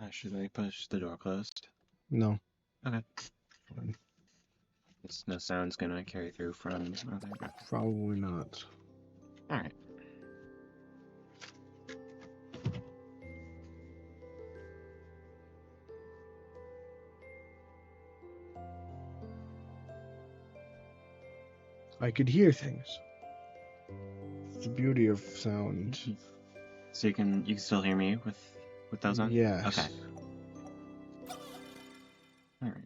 Should I push the door closed? No. Okay. Fine. It's no sound's gonna carry through from other. Probably not. Alright. I could hear things. It's the beauty of sound. So you can still hear me with those on? Yes. Okay. Alright.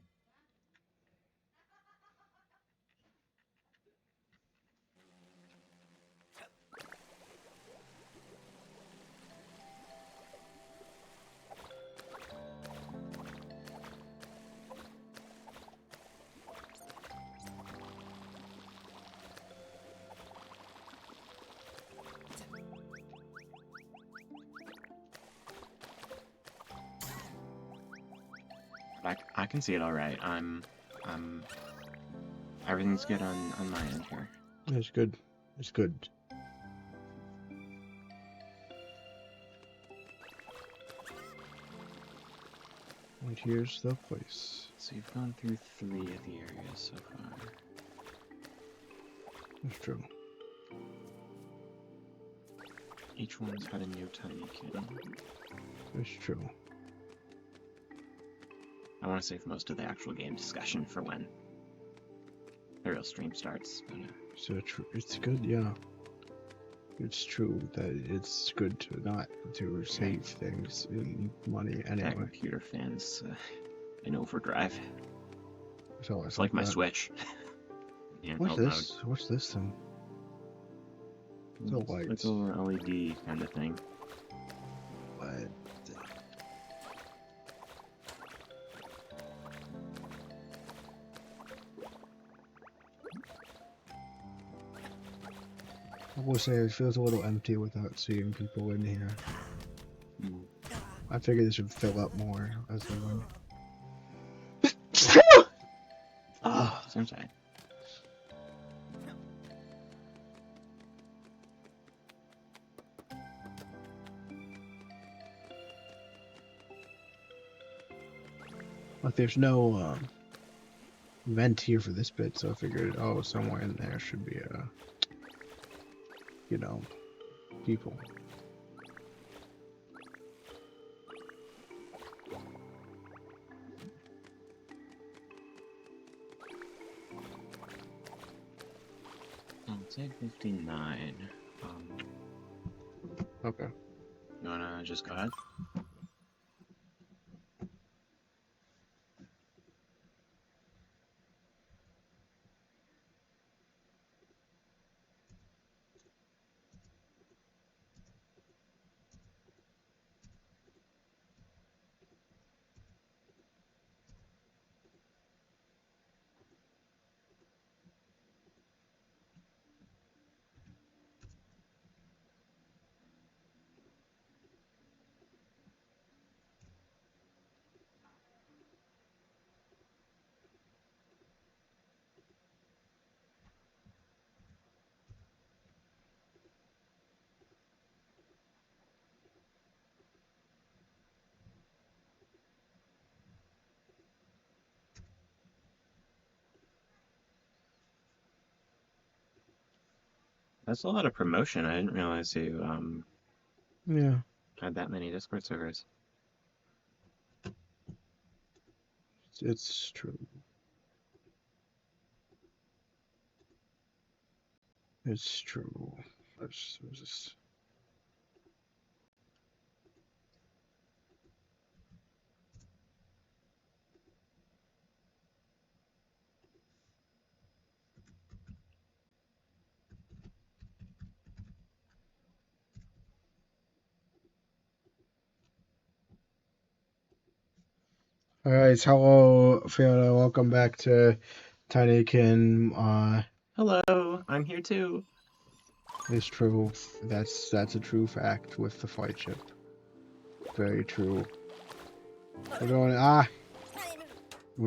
I can see it all right. Everything's good on my end here. It's good. It's good. And here's the place. So you've gone through 3 of the areas so far. That's true. Each one's had a new Tinykin. That's true. I want to save most of the actual game discussion for when the real stream starts. But, So true. It's good, yeah. It's true that it's good to not to save things in money anyway. computer fans in overdrive. So It's like my Switch. Yeah, What's this? What's this thing? The lights. It's a little LED kind of thing. What? I will say it feels a little empty without seeing people in here. Mm. I figured this would fill up more as they went. Oh, same side. But there's no vent here for this bit, so I figured, oh, somewhere in there should be a, you know, people. It's 8:59. Okay. You wanna just go ahead? That's a lot of promotion. I didn't realize you Yeah. had that many Discord servers. It's true. It's true. Let's just... Alright, hello Fiona, welcome back to Tinykin. Hello, I'm here too. It's true. That's a true fact with the Flightship. Very true. We're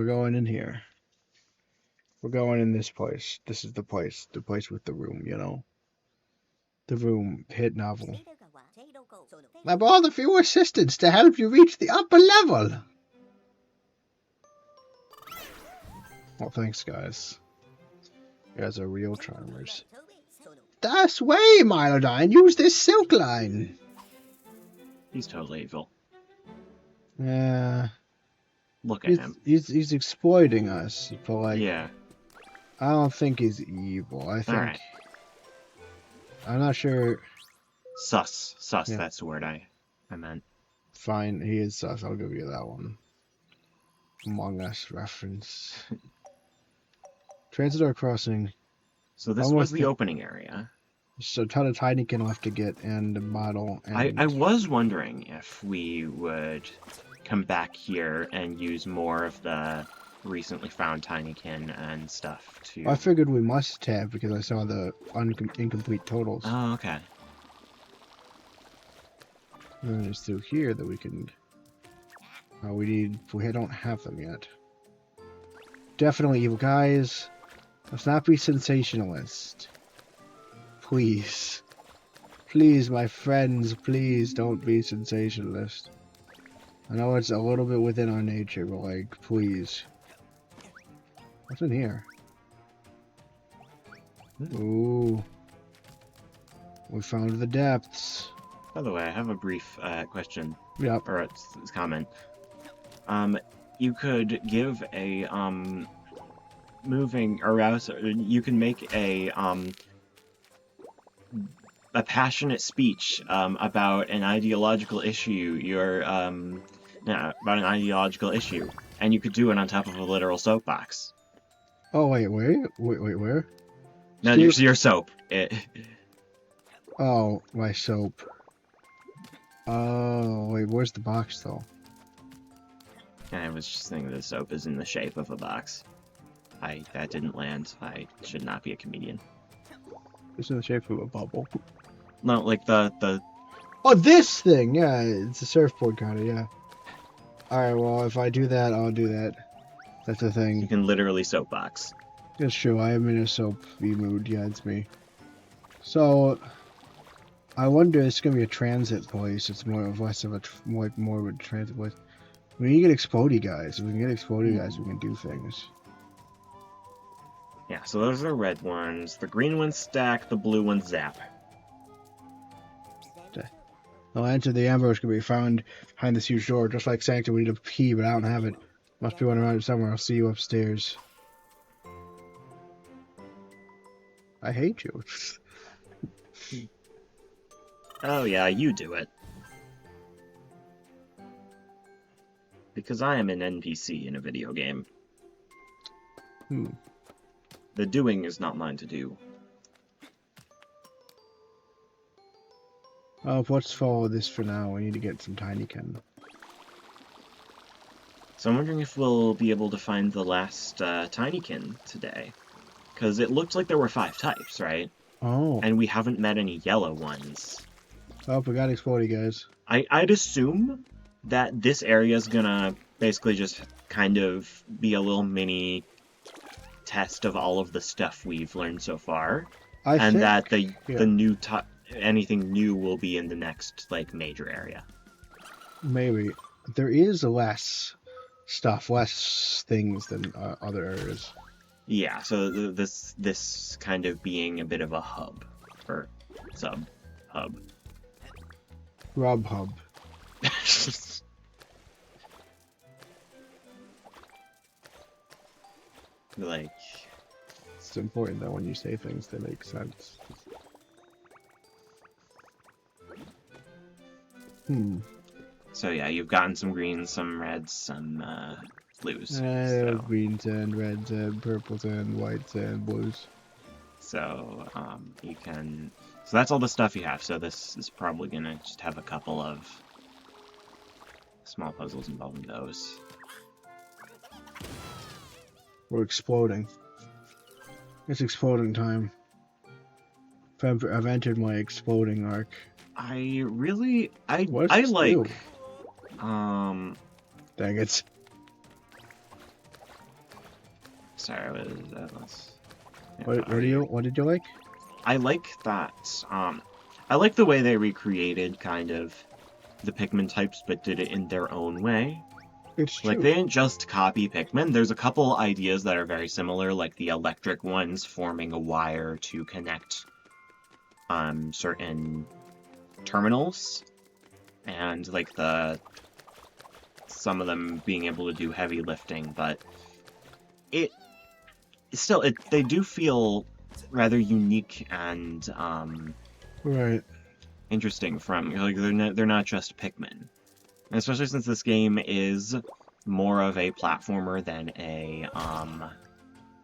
going in here. We're going in this place. This is the place with the room, you know. The room, hit novel. I brought a few assistants to help you reach the upper level. Well, thanks, guys. You guys are real charmers. That's way, Milodine. Use this silk line. He's totally evil. Yeah. Look at him. He's exploiting us, but like, Yeah. I don't think he's evil. I think. Alright. I'm not sure. Sus. Yeah. That's the word I meant. Fine, he is sus. I'll give you that one. Among Us reference. Transitory crossing. So this was the opening area. Just a ton of Tinykin left to get, and a model. And I was wondering if we would come back here and use more of the recently found Tinykin and stuff to... I figured we must have, because I saw the incomplete totals. Oh, okay. And then it's through here that we can... we don't have them yet. Definitely evil. Guys, let's not be sensationalist. Please. Please, my friends, please don't be sensationalist. I know it's a little bit within our nature, but like, please. What's in here? Ooh. We found the depths. By the way, I have a brief question. Yep. Or it's comment. You could give a moving arouse. You can make a passionate speech about an ideological issue. About an ideological issue, and you could do it on top of a literal soapbox. Oh wait, where? No, your soap. Oh, my soap. Oh wait, where's the box though? I was just thinking the soap is in the shape of a box. That didn't land. I should not be a comedian. It's in the shape of a bubble. No, like the... Oh, this thing! Yeah, it's a surfboard kind of, yeah. Alright, well, if I do that, I'll do that. That's a thing. You can literally soapbox. That's true, I am in a soapy mood. Yeah, it's me. So, I wonder, it's gonna be a transit place. It's more of a transit place. We need to get explodey guys. If we can get explodey guys, we can do things. Yeah, so those are the red ones. The green ones stack, the blue ones zap. The lantern of the ambush can be found behind this huge door. Just like Sanctum, we need a key, but I don't have it. Must be one around somewhere. I'll see you upstairs. I hate you. Oh yeah, you do it. Because I am an NPC in a video game. The doing is not mine to do. Oh, let's follow this for now. We need to get some Tinykin. So I'm wondering if we'll be able to find the last Tinykin today. Because it looked like there were 5 types, right? Oh. And we haven't met any yellow ones. Oh, we got explodey guys. I'd assume that this area is gonna basically just kind of be a little mini test of all of the stuff we've learned so far. That the new anything new will be in the next like major area. Maybe. There is less stuff, less things than other areas. Yeah, so this kind of being a bit of a hub or hub. Rob hub. Like, it's important that when you say things, they make sense. So yeah, you've gotten some greens, some reds, some blues. Greens and reds and purples and whites and blues. So you can. So that's all the stuff you have. So this is probably gonna just have a couple of small puzzles involving those. We're exploding. It's exploding time. I've entered my exploding arc. I like. Dang it. Sorry, What did you like? I like that. I like the way they recreated kind of the Pikmin types, but did it in their own way. It's true. Like, they didn't just copy Pikmin. There's a couple ideas that are very similar, like the electric ones forming a wire to connect certain terminals, and like some of them being able to do heavy lifting, but they do feel rather unique and right. interesting from, like, they're not just Pikmin. And especially since this game is more of a platformer than a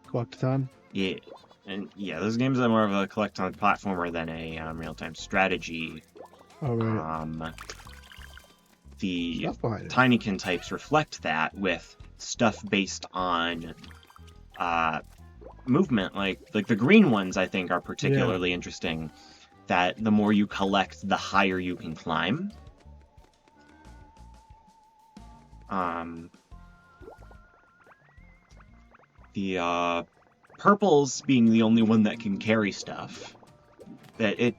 Collectathon? yeah, and yeah, this game's more of a collectathon platformer than a real-time strategy. Oh, right. The Tinykin types reflect that with stuff based on movement, like the green ones I think are particularly interesting, that the more you collect, the higher you can climb. The purples being the only one that can carry stuff. That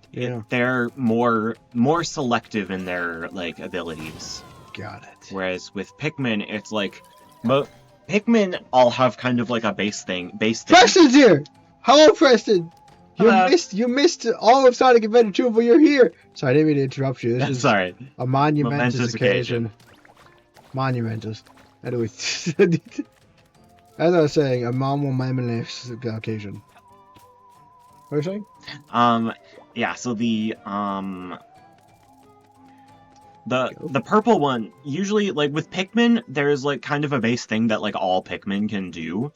they're more selective in their like abilities. Got it. Whereas with Pikmin, it's like Pikmin all have kind of like a base thing. Preston's here! Hello, Preston! You missed all of Sonic Adventure 2, but you're here! Sorry, I didn't mean to interrupt you. This is sorry. A momentous occasion. Monumentous. Anyway, as I was saying, a momentous occasion. What are you saying? Yeah, so the purple one, usually, like, with Pikmin, there's, like, kind of a base thing that, like, all Pikmin can do,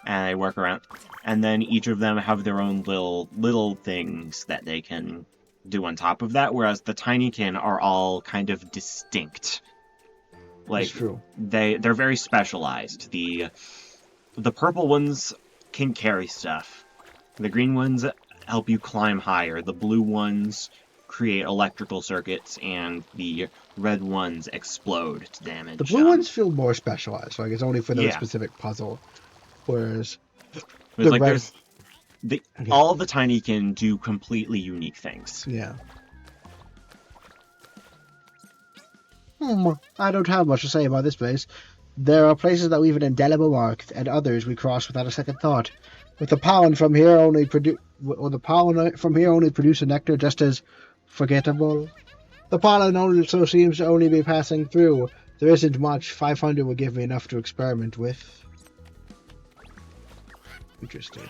and they work around, and then each of them have their own little things that they can do on top of that, whereas the Tinykin are all kind of distinct. Like, that's true. They're very specialized. The purple ones can carry stuff. The green ones help you climb higher. The blue ones create electrical circuits, and the red ones explode to damage. The blue ones feel more specialized, like it's only for their specific puzzle. Whereas all the Tinykin do completely unique things. Yeah. I don't have much to say about this place. There are places that leave an indelible mark, and others we cross without a second thought. With the pollen from here only produce a nectar just as forgettable. The pollen also seems to only be passing through. There isn't much. 500 will give me enough to experiment with. Interesting.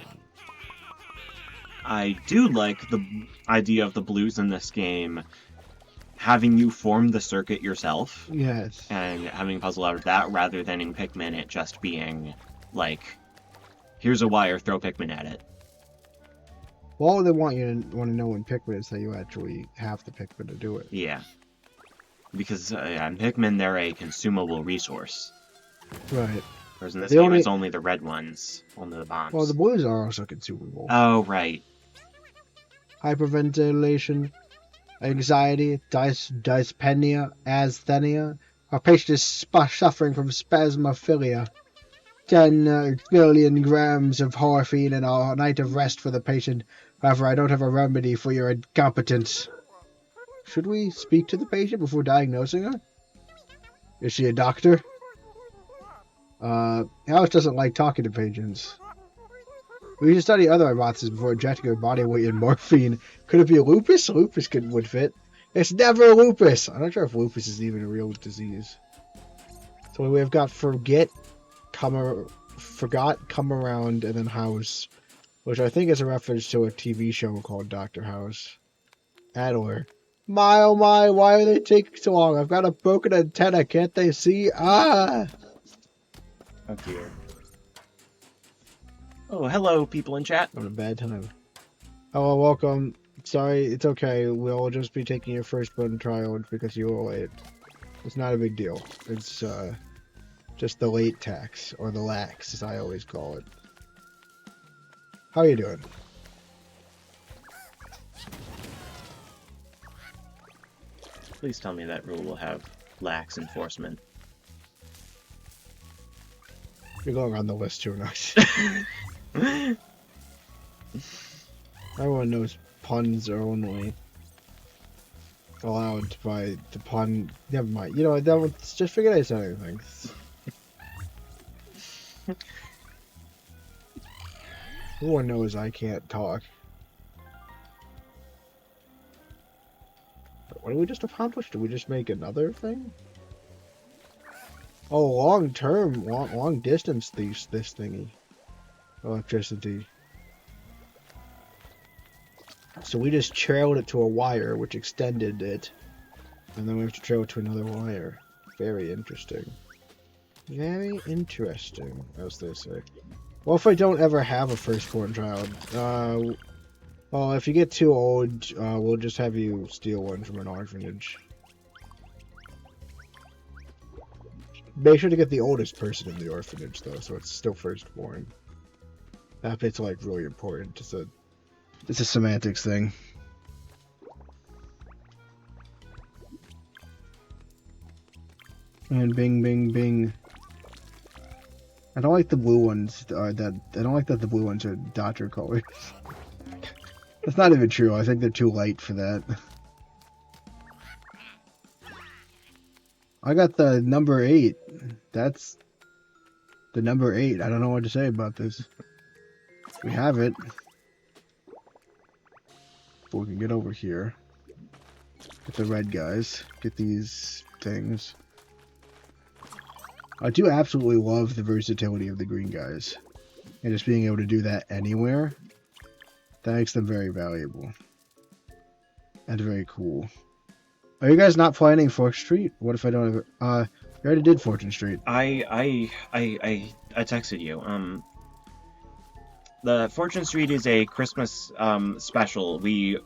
I do like the idea of the blues in this game having you form the circuit yourself. Yes. And having a puzzle out of that, rather than in Pikmin it just being like, here's a wire, throw Pikmin at it. Well, all they want to know in Pikmin is that you actually have the Pikmin to do it. Yeah. Because in Pikmin, they're a consumable resource. Right. Whereas in this game, it's only the red ones, only the bombs. Well, the blues are also consumable. Oh, right. Hyperventilation, anxiety, dyspnea, asthenia. Our patient is suffering from spasmophilia. 10 billion grams of morphine and a night of rest for the patient. However, I don't have a remedy for your incompetence. Should we speak to the patient before diagnosing her? Is she a doctor? Alice doesn't like talking to patients. We should study other hypotheses before injecting her body weight in morphine. Could it be lupus? Lupus would fit. It's never lupus! I'm not sure if lupus is even a real disease. So we've got forgot, come around, and then house, which I think is a reference to a TV show called Dr. House. Adler. My oh my, why are they taking so long? I've got a broken antenna, can't they see? Ah! Oh dear. Oh, hello, people in chat. On a bad time. Hello, welcome. Sorry, it's okay. We'll just be taking your first button trial because you were late. It's not a big deal. It's, just the late tax, or the lax, as I always call it. How are you doing? Please tell me that rule will have lax enforcement. You're going on the list too nice. Everyone knows puns are only. allowed by the pun. Never mind. You know, just forget I said anything. Everyone knows I can't talk. What did we just accomplish? Did we just make another thing? Oh, long term, long distance. This thingy, electricity. So we just trailed it to a wire, which extended it, and then we have to trail it to another wire. Very interesting. Very interesting, as they say. Well, if I don't ever have a firstborn child, well, if you get too old, we'll just have you steal one from an orphanage. Make sure to get the oldest person in the orphanage, though, so it's still firstborn. That bit's, like, really important. It's a semantics thing. And bing, bing, bing. I don't like the blue ones. I don't like that the blue ones are Dodger colors. That's not even true. I think they're too light for that. I got the number 8. That's the number 8. I don't know what to say about this. We have it. But we can get over here. Get the red guys. Get these things. I do absolutely love the versatility of the green guys. And just being able to do that anywhere. That makes them very valuable. And very cool. Are you guys not planning Fork Street? What if I don't have you already did Fortune Street. I texted you. The Fortune Street is a Christmas special. We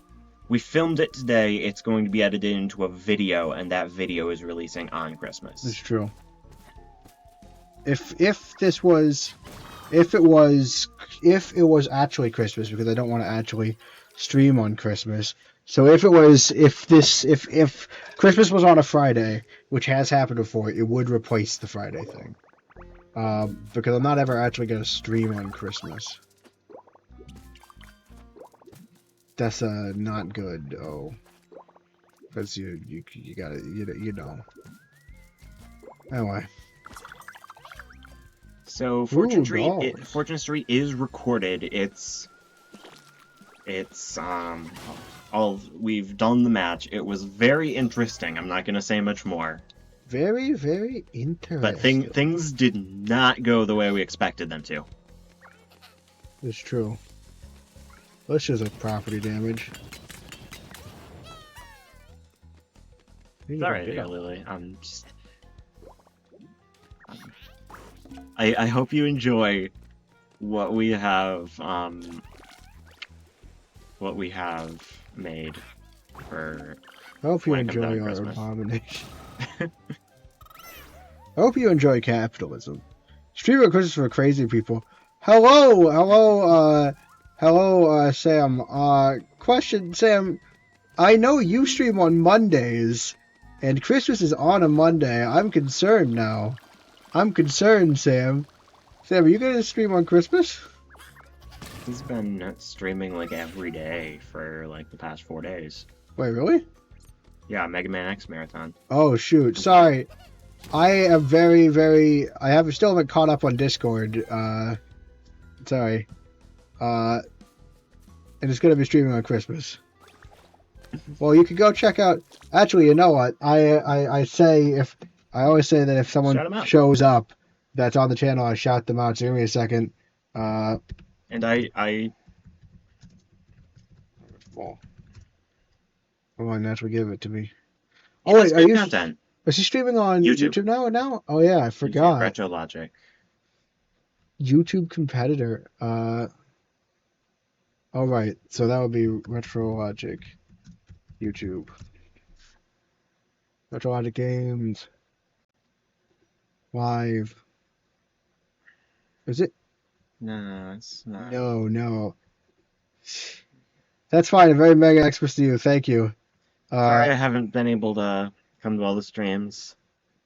filmed it today. It's going to be edited into a video, and that video is releasing on Christmas. That's true. If it was actually Christmas, because I don't want to actually stream on Christmas. So if Christmas was on a Friday, which has happened before, it would replace the Friday thing. Because I'm not ever actually going to stream on Christmas. That's not good, oh. Because you gotta, you know. Anyway. So Fortune Street is recorded. We've done the match. It was very interesting. I'm not gonna say much more. Very, very interesting. But things did not go the way we expected them to. It's true. Let's just have property damage. Sorry, Lily. I'm just. I hope you enjoy what we have made for. I hope you enjoy our abomination. I hope you enjoy capitalism. Stream of Christmas for crazy people. Hello, Sam. Question, Sam. I know you stream on Mondays, and Christmas is on a Monday. I'm concerned now. I'm concerned, Sam. Sam, are you going to stream on Christmas? He's been streaming like every day for like the past 4 days. Wait, really? Yeah, Mega Man X Marathon. Oh, shoot. Sorry. I am very, very... still haven't caught up on Discord. Sorry. And it's going to be streaming on Christmas. Well, you can go check out... Actually, you know what? I always say that if someone shows up that's on the channel, I shout them out. So give me a second. And I... Well, come on, naturally give it to me. Oh, wait, are you... Content. Is he streaming on YouTube now? Oh, yeah, I forgot. Retro Logic. YouTube competitor. All right, so that would be Retro Logic. YouTube. Retro Logic Games. Live. Is it? No, it's not. No. That's fine. A very mega expert to you. Thank you. Sorry I haven't been able to come to all the streams.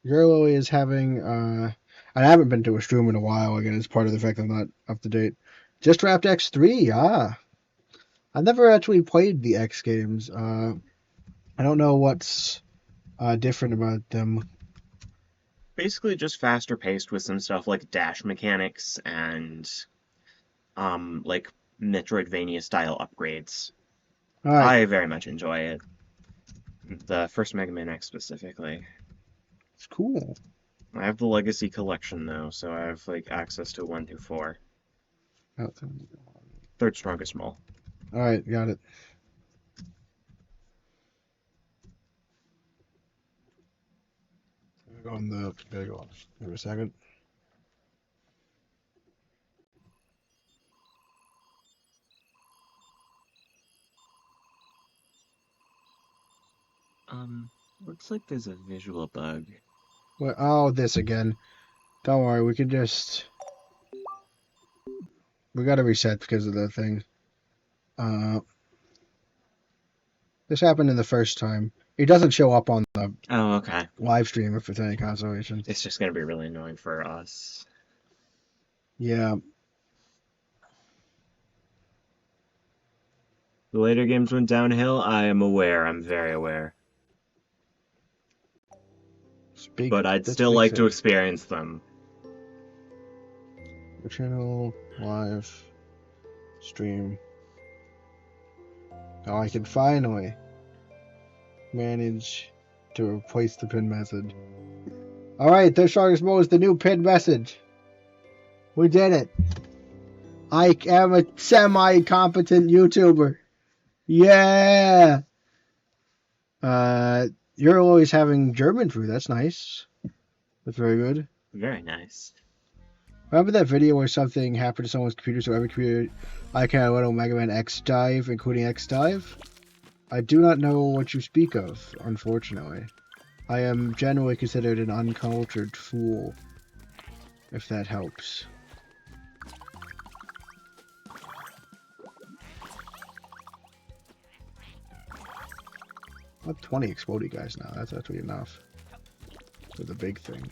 Your Lily is having... I haven't been to a stream in a while. Again, it's part of the fact I'm not up to date. Just wrapped X3. I've never actually played the X games. I I don't know what's different about them. Basically just faster paced with some stuff like dash mechanics and like Metroidvania style upgrades. All right, I very much enjoy it. The first Mega Man X specifically. it's cool. I have the Legacy Collection though, so I have like access to 1 through 4. All Third strongest mole. right, got it. Go on the. Gotta go on. Give me a second. Looks like there's a visual bug. What? Oh, this again. Don't worry, we can just. We gotta reset because of the thing. This happened in the first time. It doesn't show up on the Oh, okay. live stream if it's any consolation. It's just gonna be really annoying for us. Yeah. The later games went downhill, I am aware. I'm very aware. But I'd still like to experience them. The channel, live, stream. Oh, I can finally manage to replace the pin message. Alright, the strongest mode is the new pin message. We did it. I am a semi-competent YouTuber. Yeah! You're always having German food. That's nice. That's very good. Very nice. Remember that video where something happened to someone's computer, so every computer I can went on Mega Man X Dive, including X Dive? I do not know what you speak of, unfortunately. I am generally considered an uncultured fool, if that helps. I have 20 explodey guys now. That's actually enough for the big thing.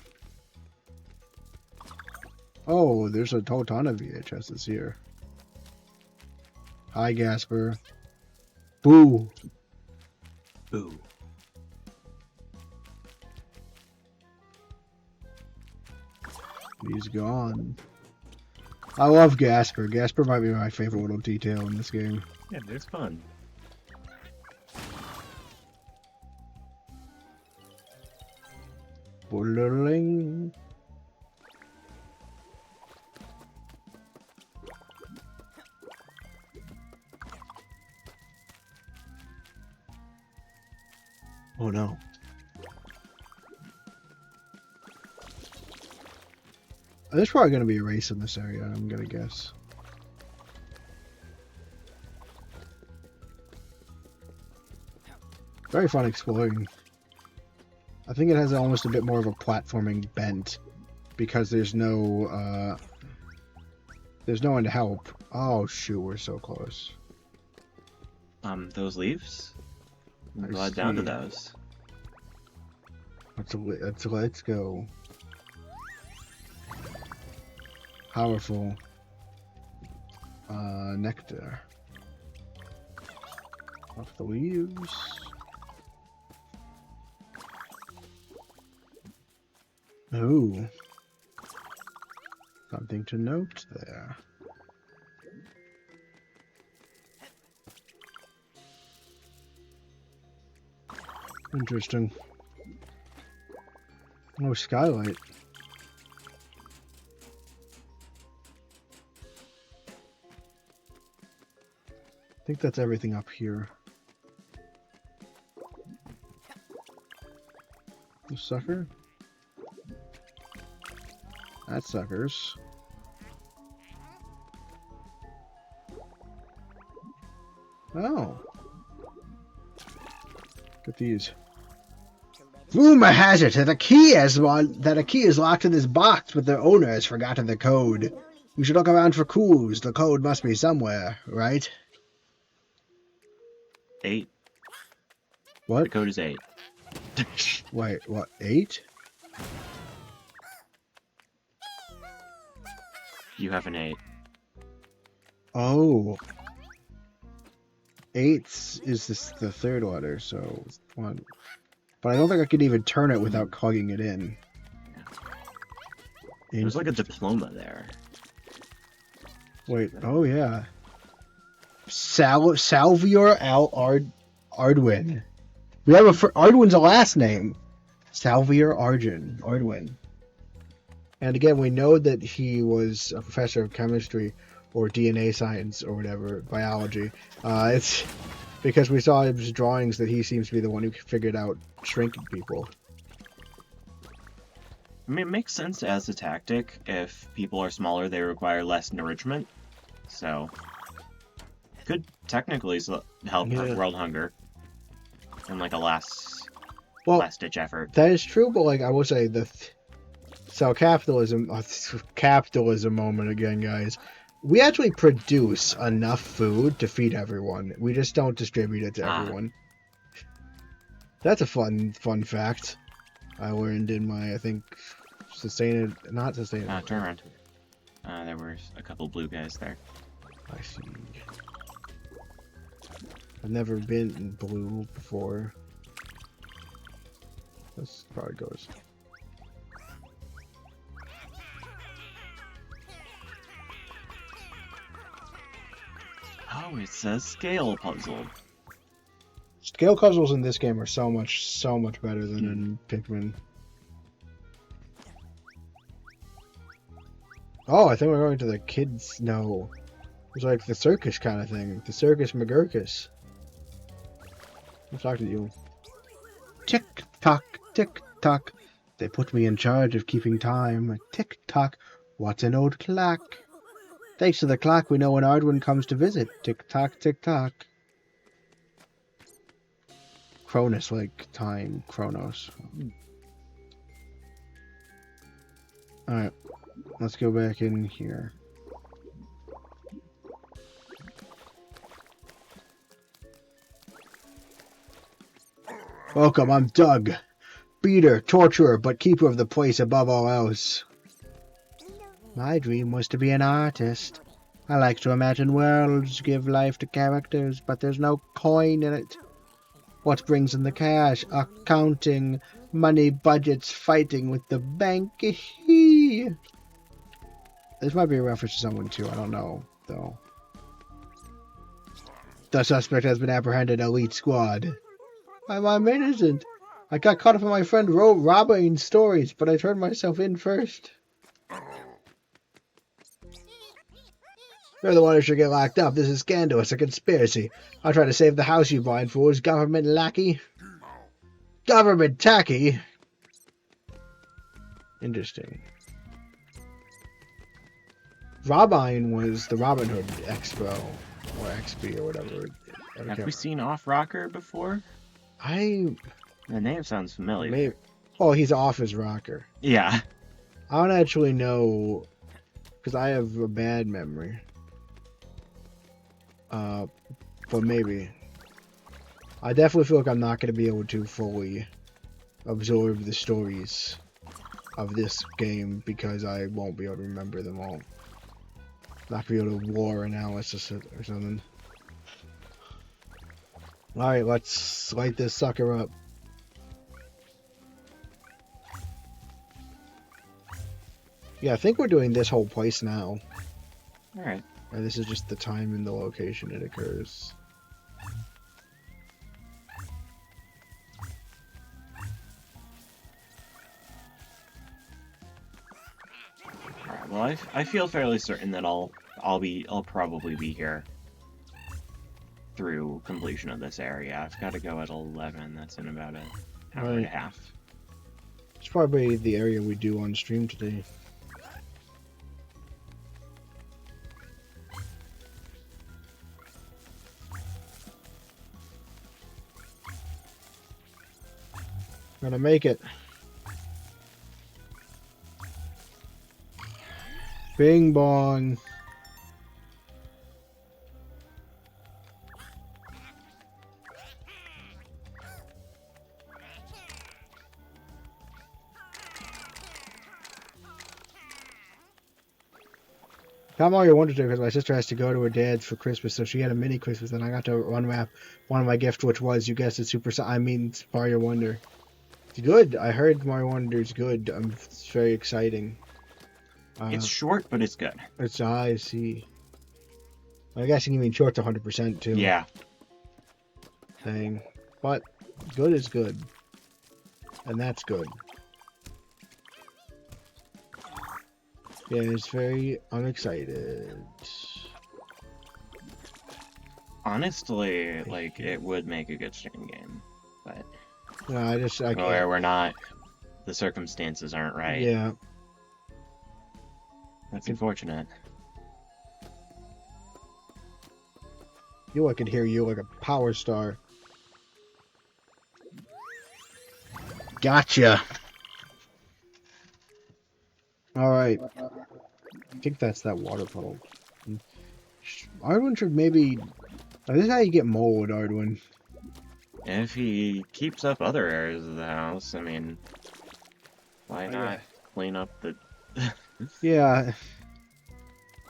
Oh, there's a whole ton of VHSs here. Hi, Gasper. Boo. Boo. He's gone. I love Gasper. Gasper might be my favorite little detail in this game. Yeah, it's fun. Boing. Oh no. There's probably going to be a race in this area, I'm going to guess. Very fun exploring. I think it has almost a bit more of a platforming bent because there's no one to help. Oh shoot, we're so close. Those leaves? I'm glad down to those. Let's go. Powerful nectar. Off the leaves. Oh, something to note there. Interesting. Oh, skylight. I think that's everything up here. The sucker? That suckers. Oh. Get these. Rumor has it that a key is locked in this box, but the owner has forgotten the code. We should look around for clues. The code must be somewhere, right? 8. What? The code is 8. Wait, what? 8? You have an 8. Oh. 8 is the third letter, so it's 1. But I don't think I could even turn it without plugging it in. There's like a diploma there. Wait, oh yeah. Salvior Ardwin. We have Ardwin's a last name. Salvior Ardwin. And again, we know that he was a professor of chemistry or DNA science or whatever, biology. It's because we saw his drawings that he seems to be the one who figured out shrinking people. I mean, it makes sense as a tactic. If people are smaller, they require less nourishment. So, could technically help world hunger in like a last-ditch effort. That is true, but like I will say, so capitalism moment again, guys. We actually produce enough food to feed everyone. We just don't distribute it to everyone. That's a fun fact I learned in my, I think, not sustainable. Turn around. There were a couple blue guys there. I see. I've never been in blue before. That's how it goes. Oh, it's a scale puzzle. Scale puzzles in this game are so much better than in Pikmin. Oh, I think we're going to the kids. No. It's like the circus kind of thing. The Circus McGurkus. I'll talk to you. Tick tock, tick tock. They put me in charge of keeping time. Tick tock. What's an old clock? Thanks to the clock, we know when Ardwin comes to visit. Tick tock, tick tock. Cronus, like time, Chronos. Alright, let's go back in here. Welcome, I'm Doug. Beater, torturer, but keeper of the place above all else. My dream was to be an artist. I like to imagine worlds, give life to characters, but there's no coin in it. What brings in the cash? Accounting, money budgets, fighting with the bank. This might be a reference to someone too, I don't know, though. The suspect has been apprehended, elite squad. I'm innocent. I got caught up in my friend Robin's stories, but I turned myself in first. You're the one who should get locked up. This is scandalous, a conspiracy. I'll try to save the house, you blind fools. Government lackey. Government tacky. Interesting. Robin was the Robin Hood Expo, or XP, or whatever. Have we seen Off Rocker before? The name sounds familiar. Maybe. Oh, he's off his rocker. Yeah. I don't actually know, because I have a bad memory. But maybe. I definitely feel like I'm not going to be able to fully absorb the stories of this game because I won't be able to remember them all. Not going to be able to war analysis it or something. Alright, let's light this sucker up. Yeah, I think we're doing this whole place now. Alright. And this is just the time and the location it occurs. Alright, well I feel fairly certain that I'll probably be here through completion of this area. I've got to go at 11. That's in about an hour and a half. It's probably the area we do on stream today. Gonna make it. Bing bong. Got Mario Wonder today because my sister has to go to her dad's for Christmas, so she had a mini Christmas, and I got to unwrap one of my gifts, which was, you guessed it, Mario Wonder. It's good. I heard Mario Wonder is good. It's very exciting. It's short, but it's good. I see. I guess you mean short to 100% too. Yeah. Thing. But good is good. And that's good. Yeah, it's I'm excited. Honestly, like, it would make a good stream game, but no, I can't. We're not. The circumstances aren't right. Yeah. That's unfortunate. I could hear you like a power star. Gotcha. Alright. I think that's that water puddle. Ardwin should maybe... This is how you get mold, Ardwin. If he keeps up other areas of the house, I mean... Why not clean up the... Yeah.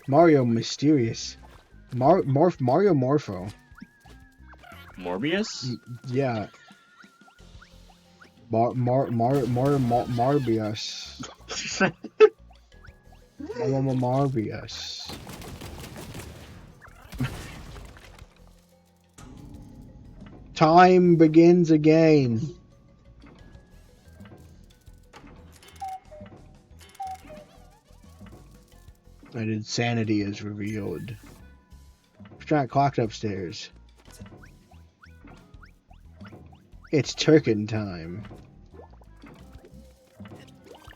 Mario Mysterious. Mario Morpho. Morbius? Yeah. Marbius. Marbius. Time begins again. And insanity is revealed. Giant clock upstairs. It's Tinykin time.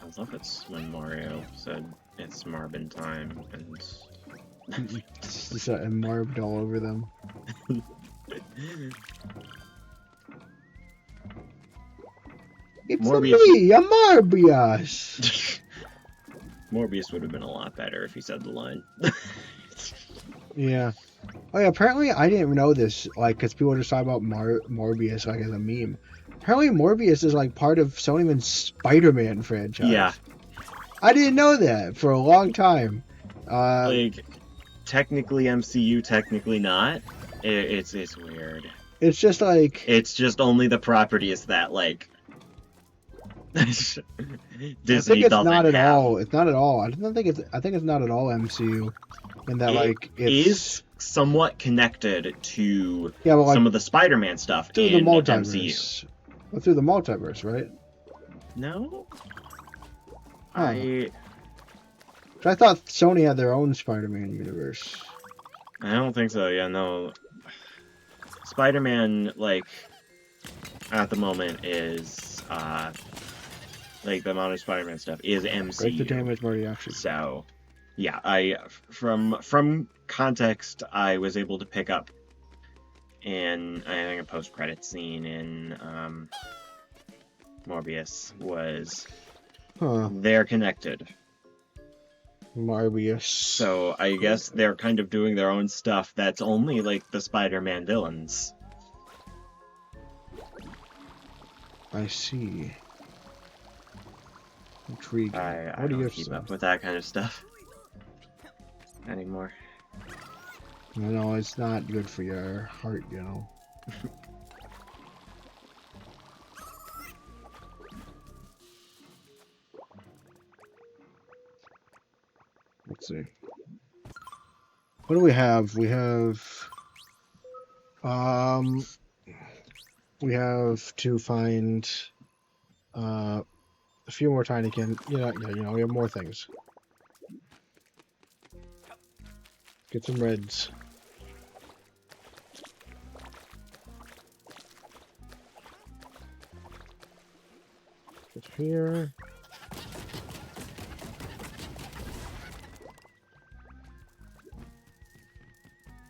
I love it's when Mario said it's Marbin time and marbed all over them. It's me, I'm Marbius. Morbius would have been a lot better if he said the line. Yeah. Oh yeah, apparently I didn't know this, like, because people were just talking about Morbius, like, as a meme. Apparently Morbius is, like, part of Sony's Spider-Man franchise. Yeah. I didn't know that for a long time. Like, technically MCU, technically not. It's weird. It's just, like... It's just only the properties that, like... Disney I think it's not at have. all. It's not at all. I think it's not at all MCU. And that, like, it's... is somewhat connected to like, some of the Spider-Man stuff through in the multiverse. MCU. Well, through the multiverse, right? No? Huh. I thought Sony had their own Spider-Man universe. I don't think so, yeah, no. Spider-Man, like, at the moment is, like, the modern Spider-Man stuff is MCU. Break the damage, Marty, actually. So... yeah, from context, I was able to pick up in, I think, a post-credit scene in Morbius was they're connected. Morbius. So I guess they're kind of doing their own stuff that's only like the Spider-Man villains. I see. Intriguing. I don't keep up with that kind of stuff anymore. No, it's not good for your heart, you know. Let's see. What do we have? We have to find a few more Tinykin. We have more things. Get some reds. Get here.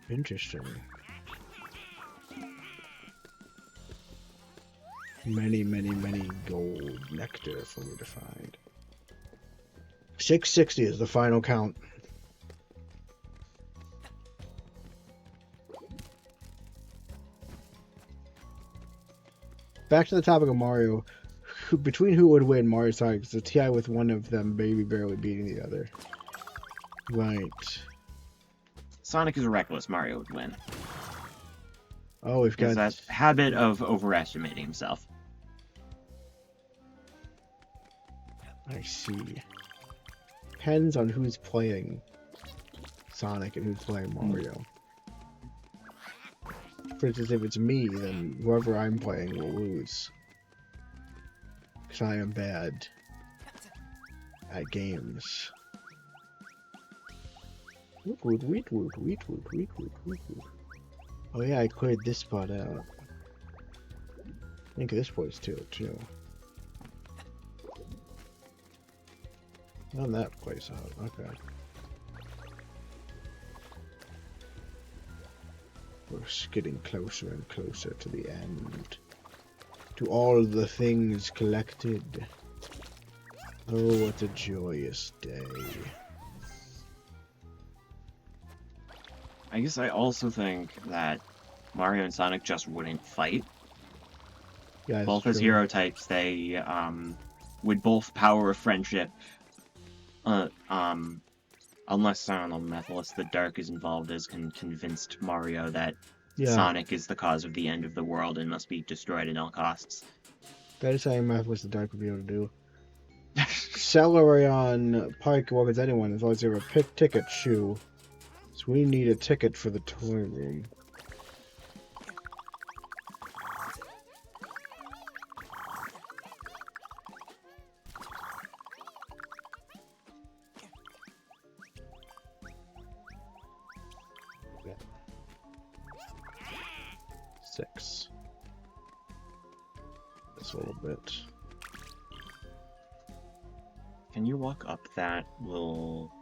Interesting. Many gold nectar for me to find. 660 is the final count. Back to the topic of Mario. Between who would win, Mario Sonic? It's a TI with one of them maybe barely beating the other. Right. Sonic is reckless, Mario would win. Oh, we've got that habit of overestimating himself. I see. Depends on who's playing Sonic and who's playing Mario. For instance, if it's me, then whoever I'm playing will lose. Because I am bad at games. Oh yeah, I cleared this spot out. I think this place too. Not that place out. Okay. We're getting closer and closer to the end. To all the things collected. Oh, what a joyous day. I guess I also think that Mario and Sonic just wouldn't fight. Yeah, both as hero types, they would both power of friendship. Unless, I don't know, Methodist the Dark is involved as convinced Mario that Sonic is the cause of the end of the world and must be destroyed at all costs. That is something Methodist the Dark would be able to do. Celeron Pike welcomes anyone as long as they have a ticket shoe. So we need a ticket for the toy room. Yeah. 6. That's a little bit. Can you walk up that little...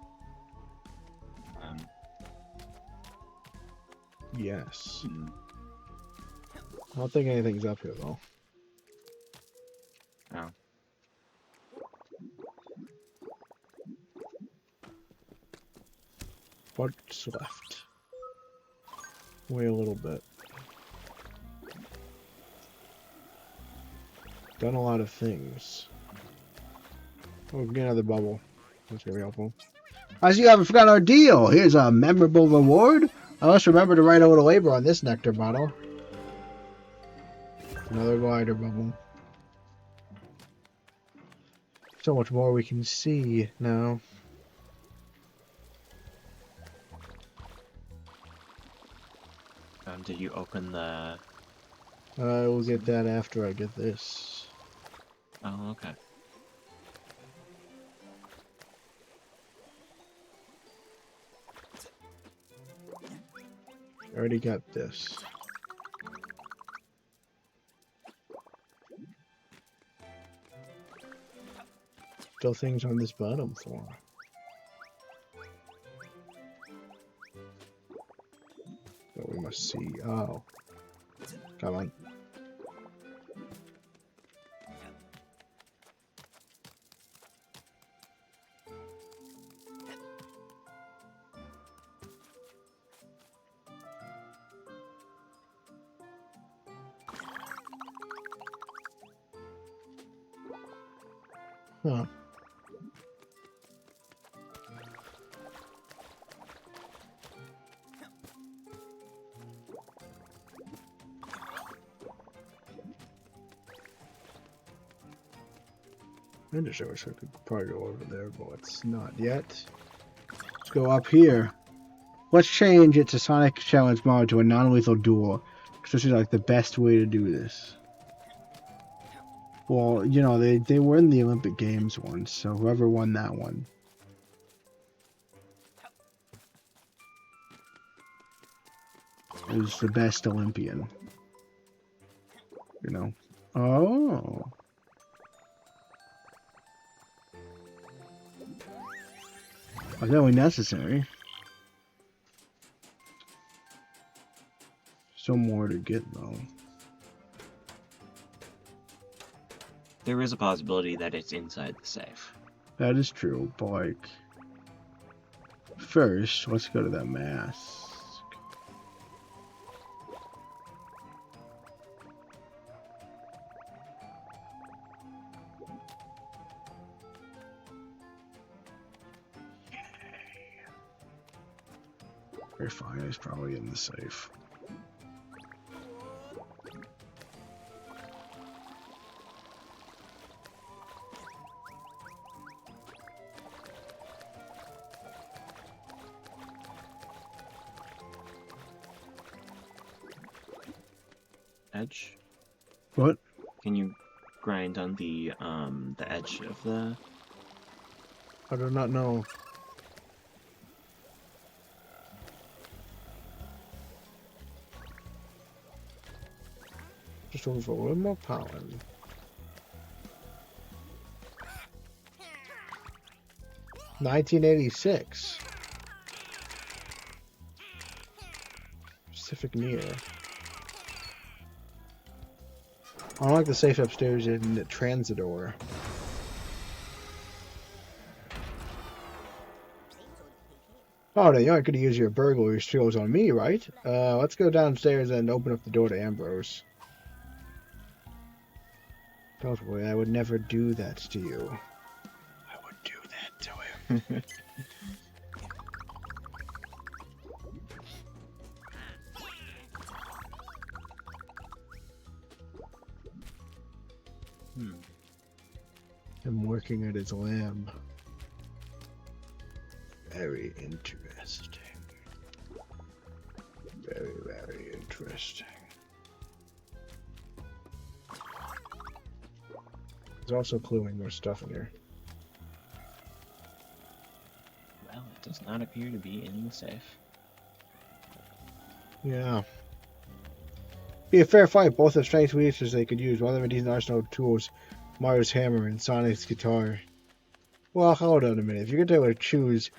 Yes. I don't think anything's up here, though. Oh. What's left? Wait a little bit. Done a lot of things. Oh, get another bubble. That's gonna be helpful. I see you haven't forgotten our deal. Here's a memorable reward. I must remember to write a little label on this nectar bottle. Another glider bubble. So much more we can see now. Did you open the... I will get that after I get this. Oh, okay. I already got this. Still things on this bottom floor. That we must see. Oh. Come on. Huh. I just wish I could probably go over there, but it's not yet. Let's go up here. Let's change it to Sonic Challenge Mario to a non-lethal duel. Because this is like the best way to do this. Well, you know, they were in the Olympic Games once, so whoever won that one. Is the best Olympian. You know? Oh. That's definitely necessary. Still more to get, though. There is a possibility that it's inside the safe. That is true, but like... First, let's go to that mask. Very fine. It's probably in the safe. Edge? What? Can you grind on the edge of the... I do not know. Just over a little more pollen. $1986. Pacific Near. I like the safe upstairs in Transidor. Oh, you aren't going to use your burglary skills on me, right? Let's go downstairs and open up the door to Ambrose. Don't worry, I would never do that to you. I would do that to him. I'm working at his lab. Very interesting. Very, very interesting. There's also cluing more stuff in here. Well, it does not appear to be in the safe. Yeah. Be a fair fight. Both have strengths and weaknesses they could use. One of them a decent arsenal of tools. Mario's hammer and Sonic's guitar. Well, hold on a minute. If you're going to choose,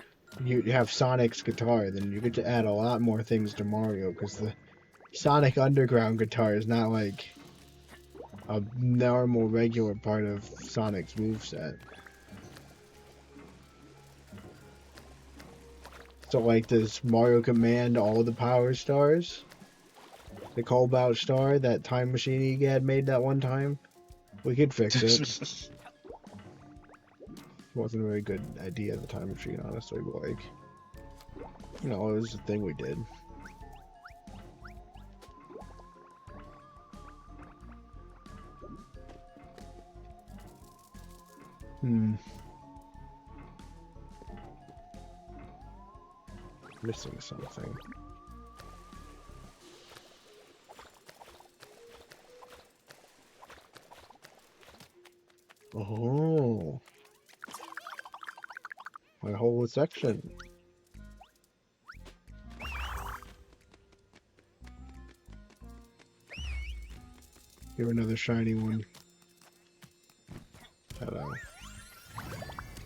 you have Sonic's guitar, then you get to add a lot more things to Mario, because the Sonic Underground guitar is not like a normal, regular part of Sonic's moveset. So, like, does Mario command all the power stars? The Cobalt Star, that time machine he had made that one time? We could fix it. Wasn't a very good idea, the time machine, honestly, but, like, you know, it was the thing we did. Missing something. Oh. My whole section. Here, another shiny one. Hello.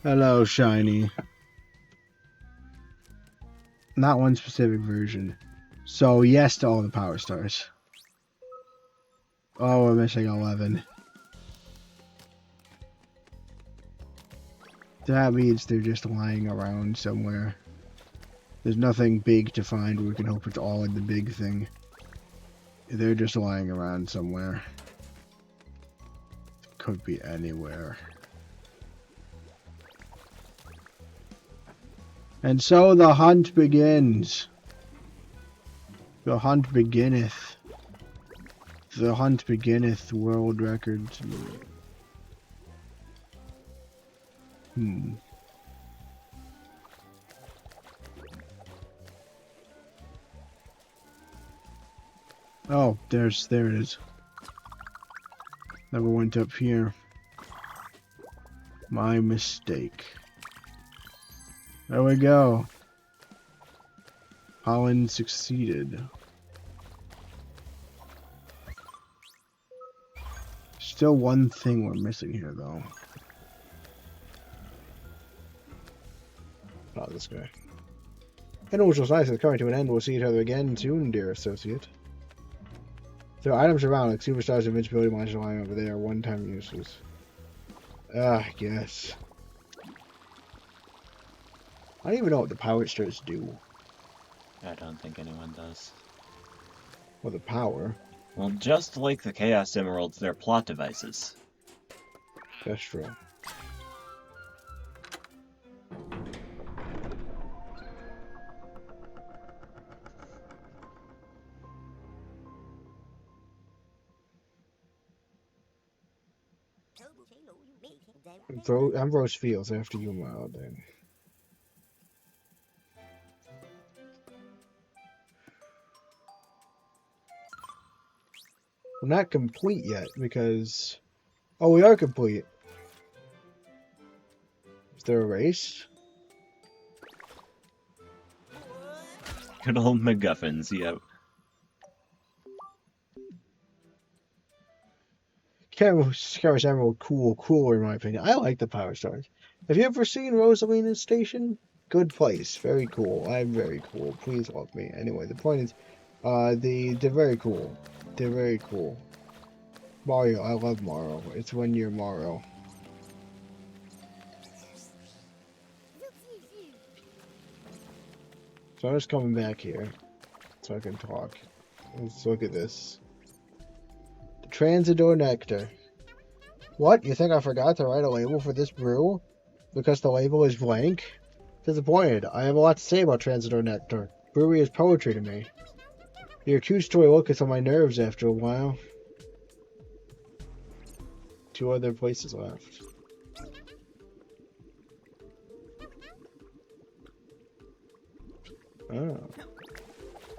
Hello, shiny. Not one specific version. So, yes to all the power stars. Oh, we're missing 11. That means they're just lying around somewhere. There's nothing big to find where we can hope it's all in the big thing. They're just lying around somewhere. Could be anywhere. And so the hunt begins. The hunt beginneth. The hunt beginneth. World records. Oh, there it is. Never went up here. My mistake. There we go. Holland succeeded. Still one thing we're missing here, though. Oh, this guy. And which was nice is coming to an end. We'll see each other again soon, dear associate. There are items around, like superstars, invincibility, monster lying over there, one-time uses. I guess. I don't even know what the power stars do. I don't think anyone does. Well, the power. Well, just like the Chaos Emeralds, they're plot devices. That's true. Ambrose Fields after you, Mild, then. We're not complete yet because... Oh, we are complete. Is there a race? Good old MacGuffins, yep. Scar's Emerald, cooler in my opinion. I like the Power Stars. Have you ever seen Rosalina's Station? Good place, very cool. I'm very cool. Please love me. Anyway, the point is, they're very cool. They're very cool. Mario, I love Mario. It's 1 year Mario. So I'm just coming back here so I can talk. Let's look at this. The Transidor Nectar. What? You think I forgot to write a label for this brew? Because the label is blank? Disappointed. I have a lot to say about Transidor Nectar. Brewery is poetry to me. Your two-story look gets on my nerves after a while. 2 other places left. Oh.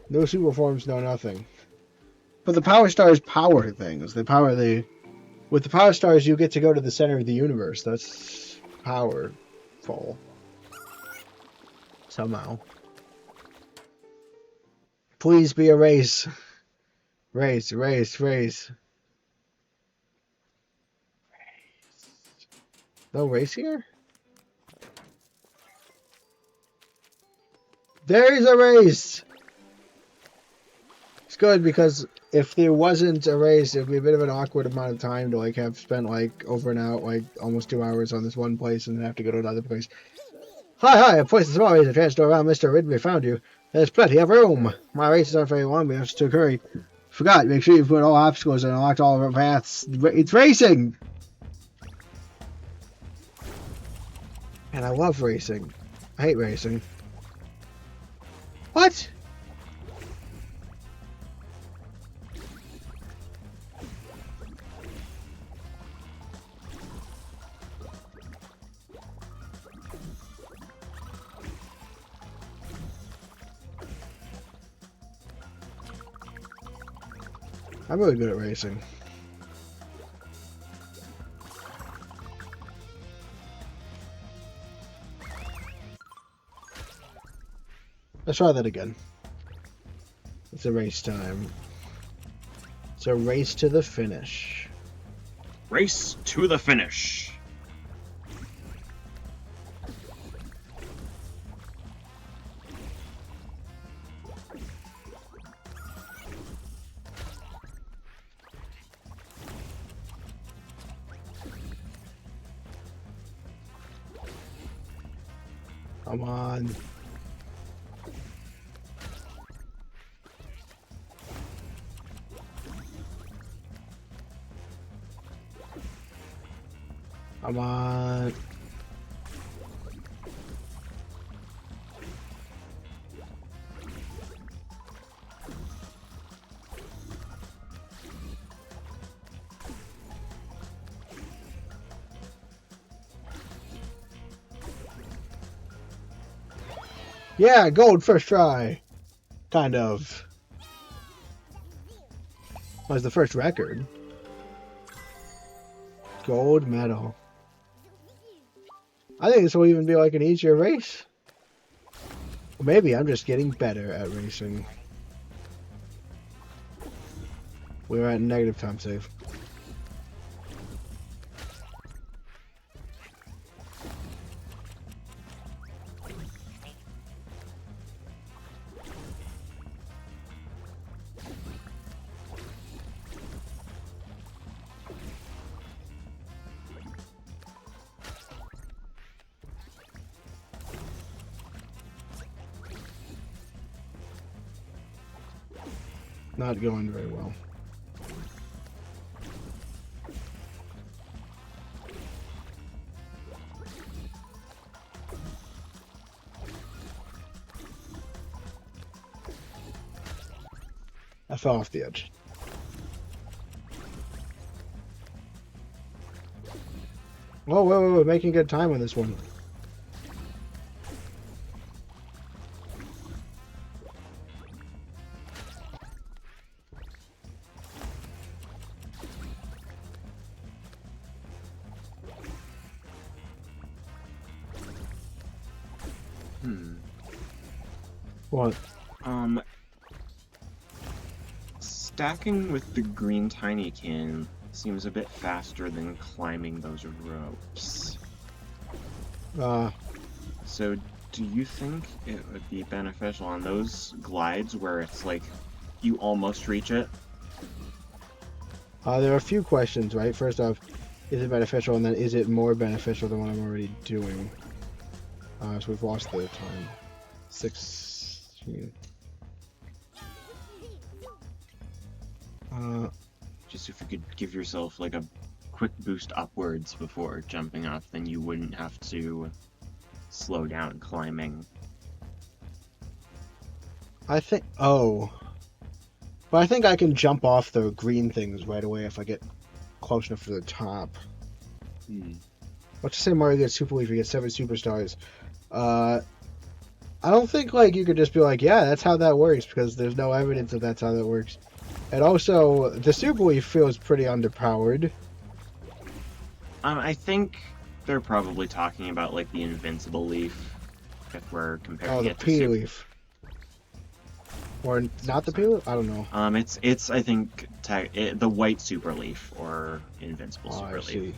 No super forms, no nothing. But the Power Stars power things. They power the... With the Power Stars, you get to go to the center of the universe. That's powerful. Somehow. Please be a race. Race. No race here? There is a race! It's good because if there wasn't a race, it would be a bit of an awkward amount of time to like have spent like over and out like almost 2 hours on this one place and then have to go to another place. Hi, a place is always a chance to around Mr. Ridley found you. There's plenty of room. My races aren't very long, we have to hurry. Forgot, make sure you put all obstacles and unlocked all of our paths. It's racing! And I love racing. I hate racing. What? I'm really good at racing. Let's try that again. It's a race time. It's a race to the finish. Race to the finish. Come on. Come on. Yeah, gold first try. Kind of. Was the first record. Gold medal. I think this will even be like an easier race. Or maybe I'm just getting better at racing. We're at negative time save. Not going very well. I fell off the edge. Oh, wait, we're making good time on this one. What? Stacking with the green Tinykin seems a bit faster than climbing those ropes. So do you think it would be beneficial on those glides where it's like you almost reach it? There are a few questions, right? First off, is it beneficial, and then is it more beneficial than what I'm already doing? So we've lost the time. 16. Just if you could give yourself like a quick boost upwards before jumping off, then you wouldn't have to slow down climbing. I think... Oh. But I think I can jump off the green things right away if I get close enough to the top. Let's just say Mario gets Super Leaf, he gets 7 superstars. I don't think, like, you could just be like, yeah, that's how that works, because there's no evidence that that's how that works. And also, the Super Leaf feels pretty underpowered. I think they're probably talking about, like, the Invincible Leaf, if we're comparing it to P Leaf. Or not the P Leaf? I don't know. It's I think, the White Super Leaf, or Invincible Super Leaf. See.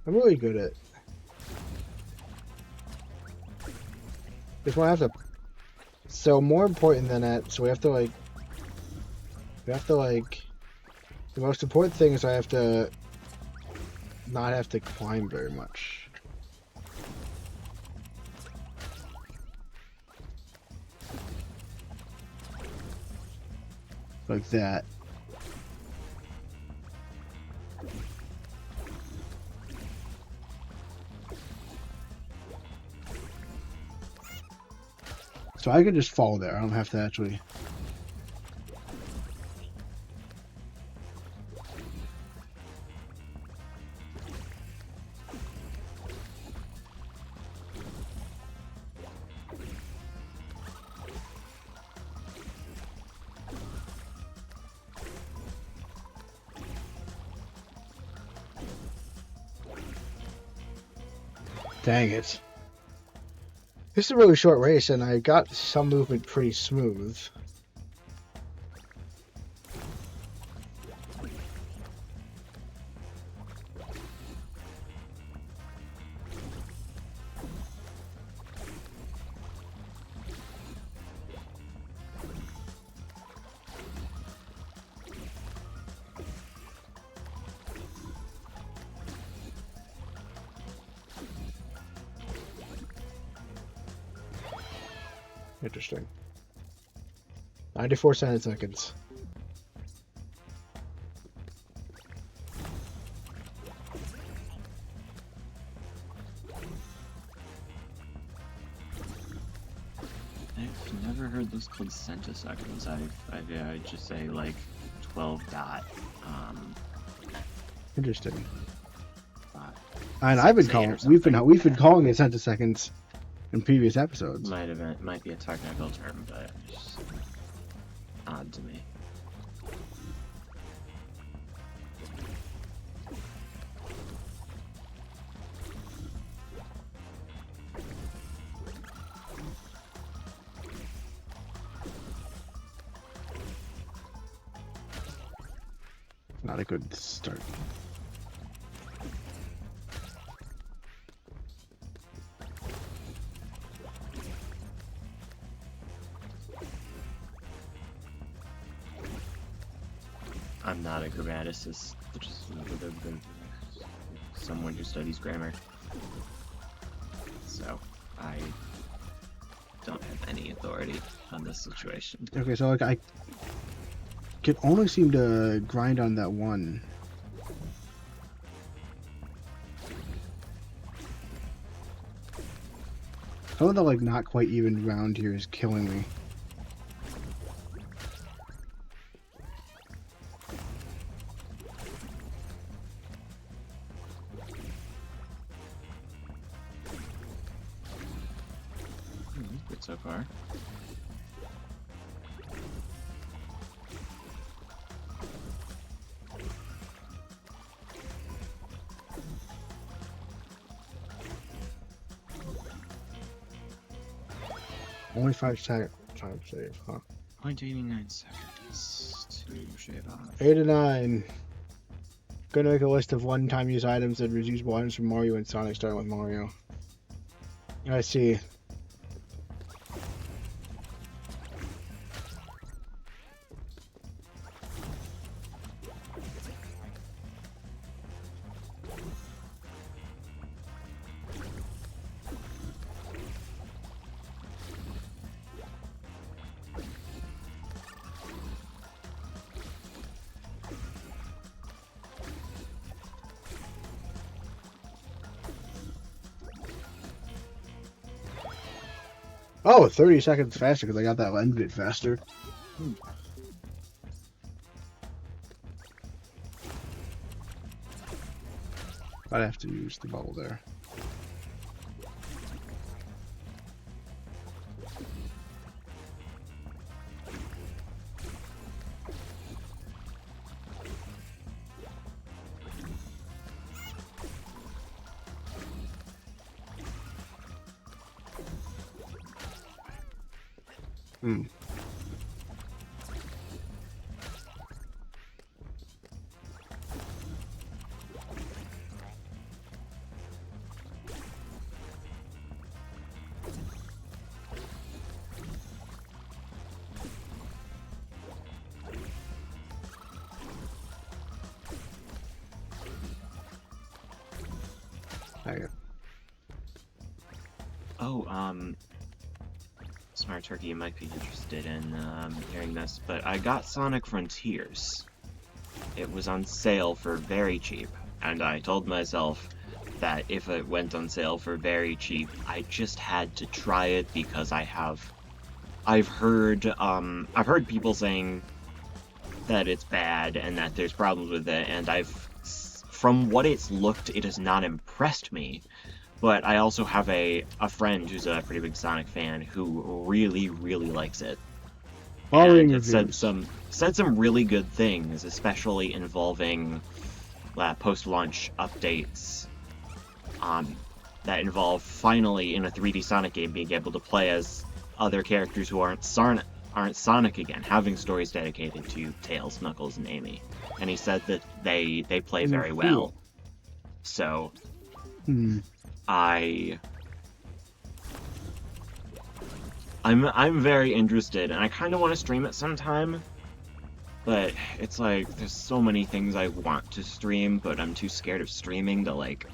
I'm really good at... Just want to have to... So, more important than that, so we have to, like... The most important thing is I have to... not have to climb very much. Like that. So I can just fall there. I don't have to actually... Dang it. This is a really short race, and I got some movement pretty smooth. Interesting. 94 seconds. I've never heard those called centiseconds. I just say like 12 dot. Interesting. And I've been calling. We've been calling it centiseconds in previous episodes. Might be a technical term, but it's odd to me. Not a good start. I'm not a grammaticist, just someone who studies grammar. So, I don't have any authority on this situation. Okay, so like I can only seem to grind on that one. Some of the like not quite even round here is killing me. Good so far. Only 5 time save, huh? 0.89 seconds to shave off. 89. Gonna make a list of one-time use items and reusable items from Mario and Sonic, starting with Mario. I see. Oh, 30 seconds faster because I got that lens bit faster. I'd have to use the bubble there. Oh, Smart Turkey, you might be interested in hearing this, but I got Sonic Frontiers. It was on sale for very cheap, and I told myself that if it went on sale for very cheap, I just had to try it because I've heard people saying that it's bad and that there's problems with it, and from what it's looked, it has not impressed me. But I also have a friend who's a pretty big Sonic fan who really, really likes it. And it said some really good things, especially involving post-launch updates that involve finally in a 3D Sonic game being able to play as other characters who aren't Sonic again, having stories dedicated to Tails, Knuckles, and Amy. And he said that they play very well. So I'm very interested, and I kind of want to stream it sometime, but it's like there's so many things I want to stream, but I'm too scared of streaming to like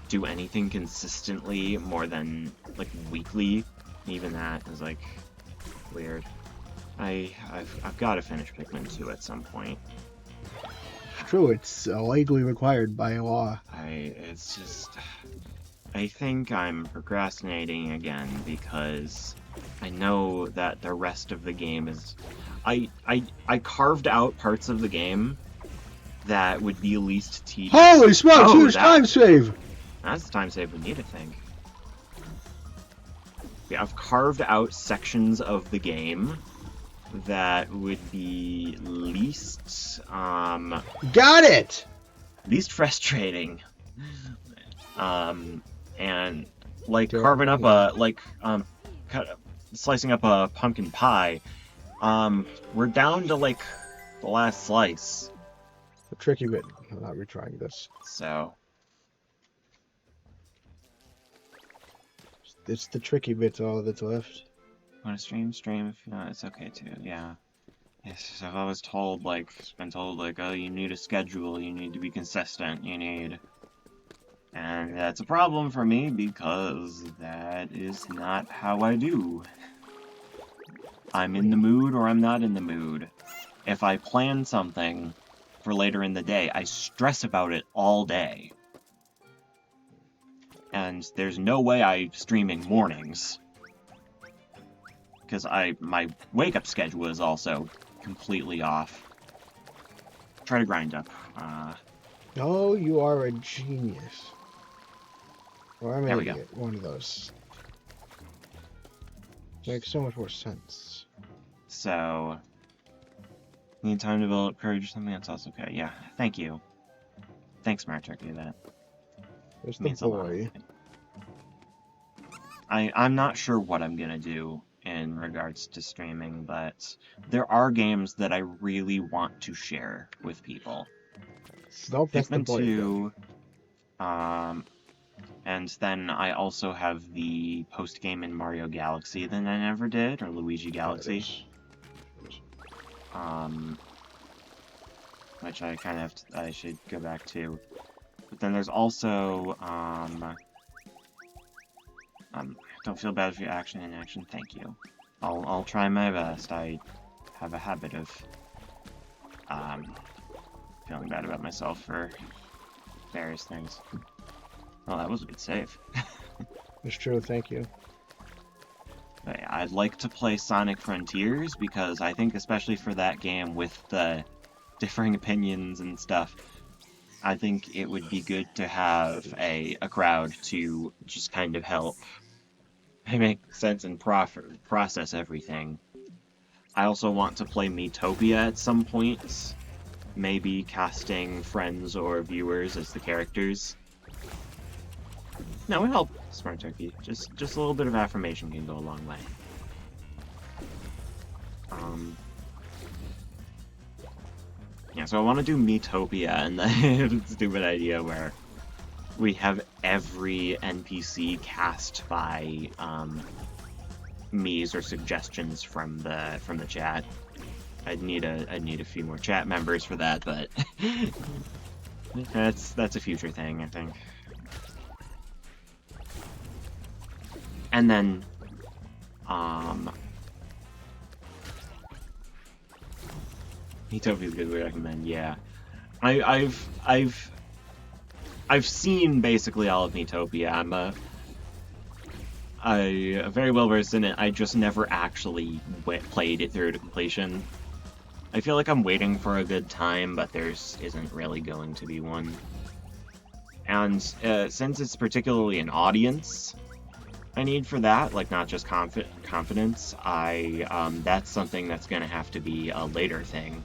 do anything consistently more than like weekly. Even that is like weird. I've got to finish Pikmin 2 at some point. True, it's legally required by law. I think I'm procrastinating again because I know that the rest of the game is... I carved out parts of the game that would be least tedious. Holy smokes, huge time save! That's the time save we need, I think. Yeah, I've carved out sections of the game that would be least... Got it! Least frustrating. And like carving up slicing up a pumpkin pie, we're down to like the last slice. The tricky bit. I'm not retrying this. So it's the tricky bit, all that's left. Want to stream? If not, it's okay too. Yeah. Yes, I've always been told like, oh, you need a schedule, you need to be consistent, and that's a problem for me because that is not how I do. I'm in the mood or I'm not in the mood. If I plan something for later in the day, I stress about it all day. And there's no way I'm streaming mornings. Because my wake-up schedule is also completely off. Try to grind up. Oh, you are a genius. Or I'm there we go. One of those. Makes so much more sense. So, need time to develop courage or something? That's also okay. Yeah, thank you. Thanks, Smart Turkey, that There's the means a lot. boy. I'm not sure what I'm gonna do in regards to streaming, but there are games that I really want to share with people. Nope, that's the Pikmin boy 2, and then I also have the post-game in Mario Galaxy that I never did, or Luigi Galaxy. Which I kind of I should go back to. But then there's also, don't feel bad for your action in action, thank you. I'll try my best. I have a habit of, feeling bad about myself for various things. Well, that was a good save. It's true, thank you. But yeah, I'd like to play Sonic Frontiers because I think especially for that game with the differing opinions and stuff, I think it would be good to have a crowd to just kind of help make sense and process everything. I also want to play Miitopia at some point, maybe casting friends or viewers as the characters. No, it help, Smart Turkey. Just a little bit of affirmation can go a long way. Yeah, so I want to do Miitopia, and the stupid idea where we have every NPC cast by me's or suggestions from the chat. I'd need a few more chat members for that, but that's a future thing, I think. And then Miitopia's a good way to recommend, yeah. I've seen basically all of Miitopia. I'm very well versed in it. I just never actually played it through to completion. I feel like I'm waiting for a good time, but isn't really going to be one. And since it's particularly an audience I need for that, like not just confidence, that's something that's gonna have to be a later thing.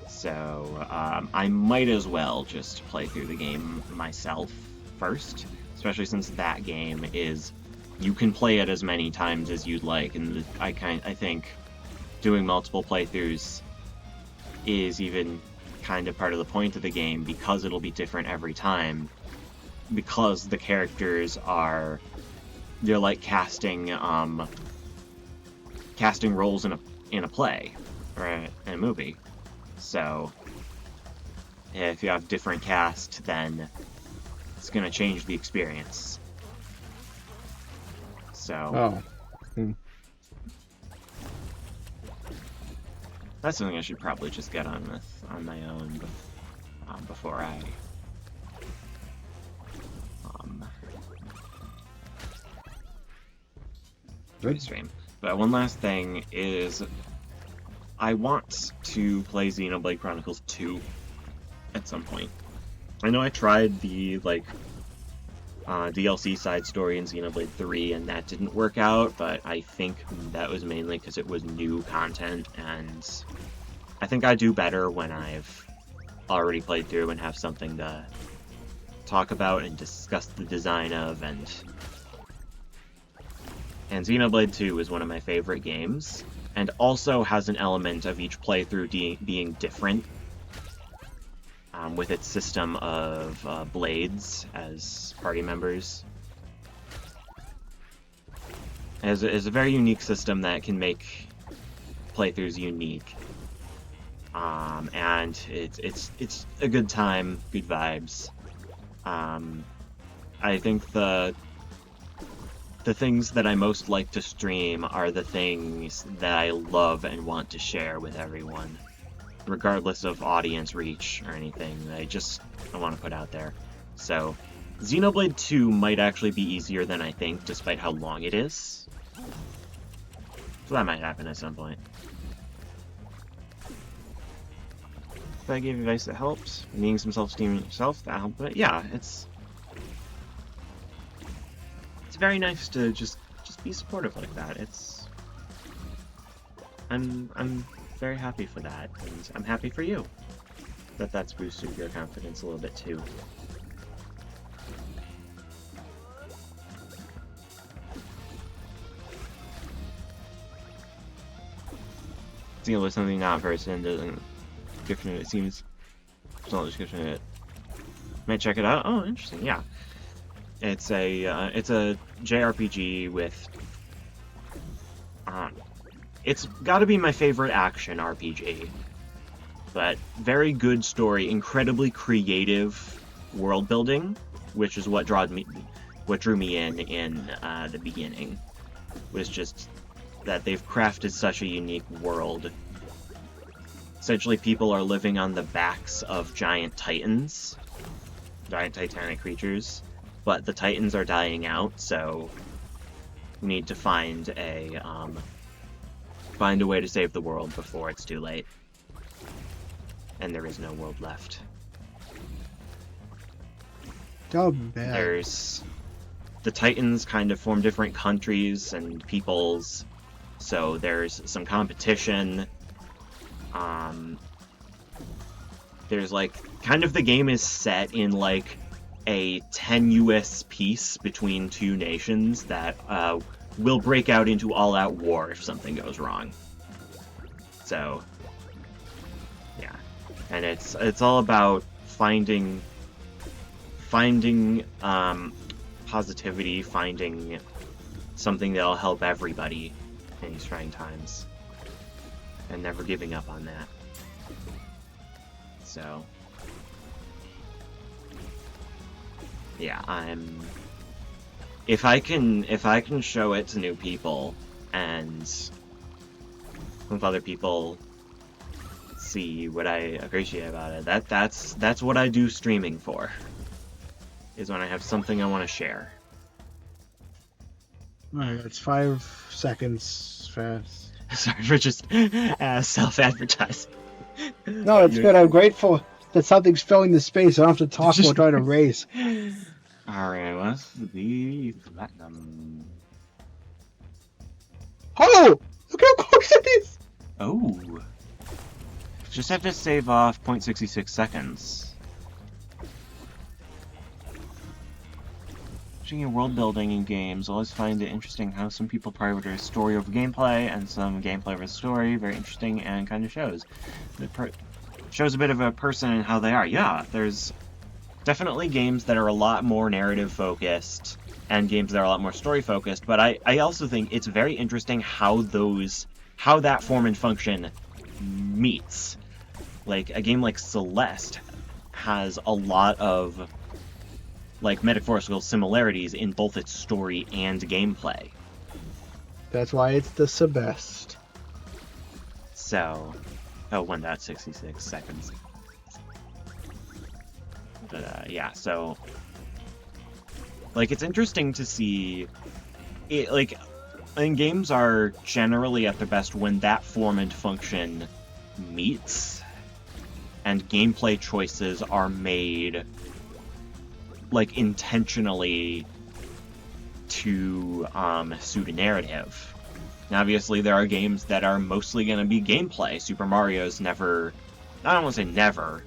So I might as well just play through the game myself first, especially since that game is you can play it as many times as you'd like, and I think doing multiple playthroughs is even kind of part of the point of the game because it'll be different every time, because the characters they're like casting roles in a play or in a movie. So if you have different cast, then it's gonna change the experience. So that's something I should probably just get on with on my own before I stream. But one last thing is, I want to play Xenoblade Chronicles 2 at some point. I know I tried the DLC side story in Xenoblade 3 and that didn't work out, but I think that was mainly because it was new content, and I think I do better when I've already played through and have something to talk about and discuss the design of, and Xenoblade 2 is one of my favorite games, and also has an element of each playthrough being different, with its system of blades as party members. It is a very unique system that can make playthroughs unique, and it's a good time, good vibes. I think the things that I most like to stream are the things that I love and want to share with everyone, regardless of audience reach or anything. I want to put out there. So Xenoblade 2 might actually be easier than I think, despite how long it is. So that might happen at some point. If I gave advice that helps, needing some self-esteem yourself, that helped. But yeah, it's very nice to just be supportive like that. It's I'm very happy for that, and I'm happy for you that that's boosted your confidence a little bit too. Seeing with something not person doesn't description it seems it's not description it. Might check it out. Oh, interesting. Yeah, it's a JRPG with it's got to be my favorite action RPG. But very good story, incredibly creative world building, which is what drew me in the beginning. Was just that they've crafted such a unique world. Essentially, people are living on the backs of giant titans, giant titanic creatures, but the titans are dying out, so we need to find a way to save the world before it's too late. And there is no world left. Oh, bad. There's the Titans kind of form different countries and peoples, so there's some competition. There's like kind of the game is set in like a tenuous peace between two nations that will break out into all-out war if something goes wrong. So, yeah. And it's all about finding positivity, finding something that'll help everybody in these trying times, and never giving up on that. So, yeah, if I can show it to new people and with other people see what I appreciate about it, that's what I do streaming for, is when I have something I want to share. Alright, it's 5 seconds fast. Sorry for just self-advertising. No, it's good. I'm grateful that something's filling the space. I don't have to talk while trying to race. Alright, what's the platinum? Oh! Look how close it is! Oh. Just have to save off 0.66 seconds. Watching your world building in games, I always find it interesting how some people prioritize story over gameplay, and some gameplay over story. Very interesting and kind of shows. Shows a bit of a person and how they are. Yeah, there's definitely games that are a lot more narrative focused and games that are a lot more story focused, but I also think it's very interesting how that form and function meets. Like a game like Celeste has a lot of like metaphorical similarities in both its story and gameplay. That's why it's the best. So, 1.66 seconds. But yeah, so like it's interesting to see it. Like, I think games are generally at their best when that form and function meets, and gameplay choices are made like intentionally to suit a narrative. Now, obviously, there are games that are mostly going to be gameplay. Super Mario's never, I don't want to say never,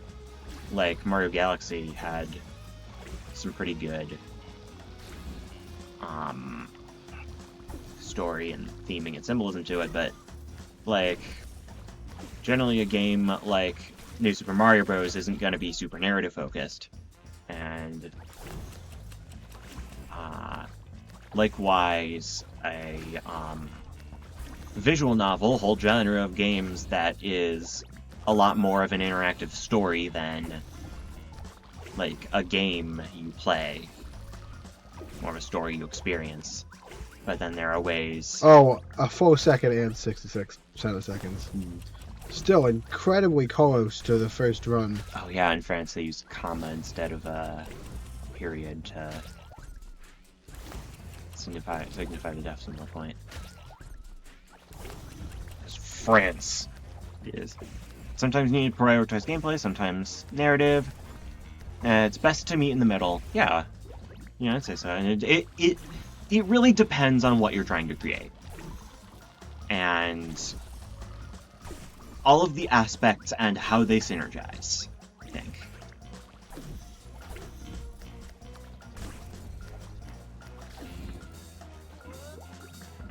like Mario Galaxy had some pretty good story and theming and symbolism to it, but like generally a game like New Super Mario Bros. Isn't going to be super narrative focused. And likewise, a visual novel, whole genre of games that is a lot more of an interactive story than like a game you play, more of a story you experience. But then there are ways. Oh, a full second and 66 seconds. Still incredibly close to the first run. Oh yeah, in France they use comma instead of a period to signify the decimal point. Because France is sometimes you need to prioritize gameplay, sometimes narrative. It's best to meet in the middle. Yeah, I'd say so. And it really depends on what you're trying to create. And all of the aspects and how they synergize, I think.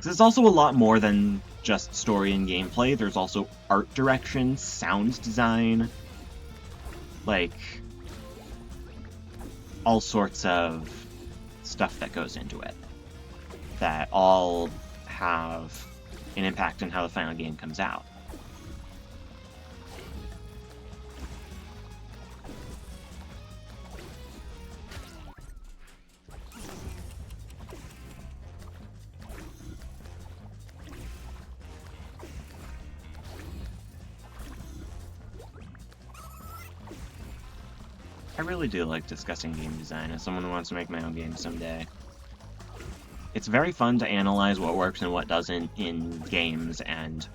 It's also a lot more than just story and gameplay. There's also art direction, sound design, like all sorts of stuff that goes into it that all have an impact on how the final game comes out. I really do like discussing game design as someone who wants to make my own game someday. It's very fun to analyze what works and what doesn't in games, and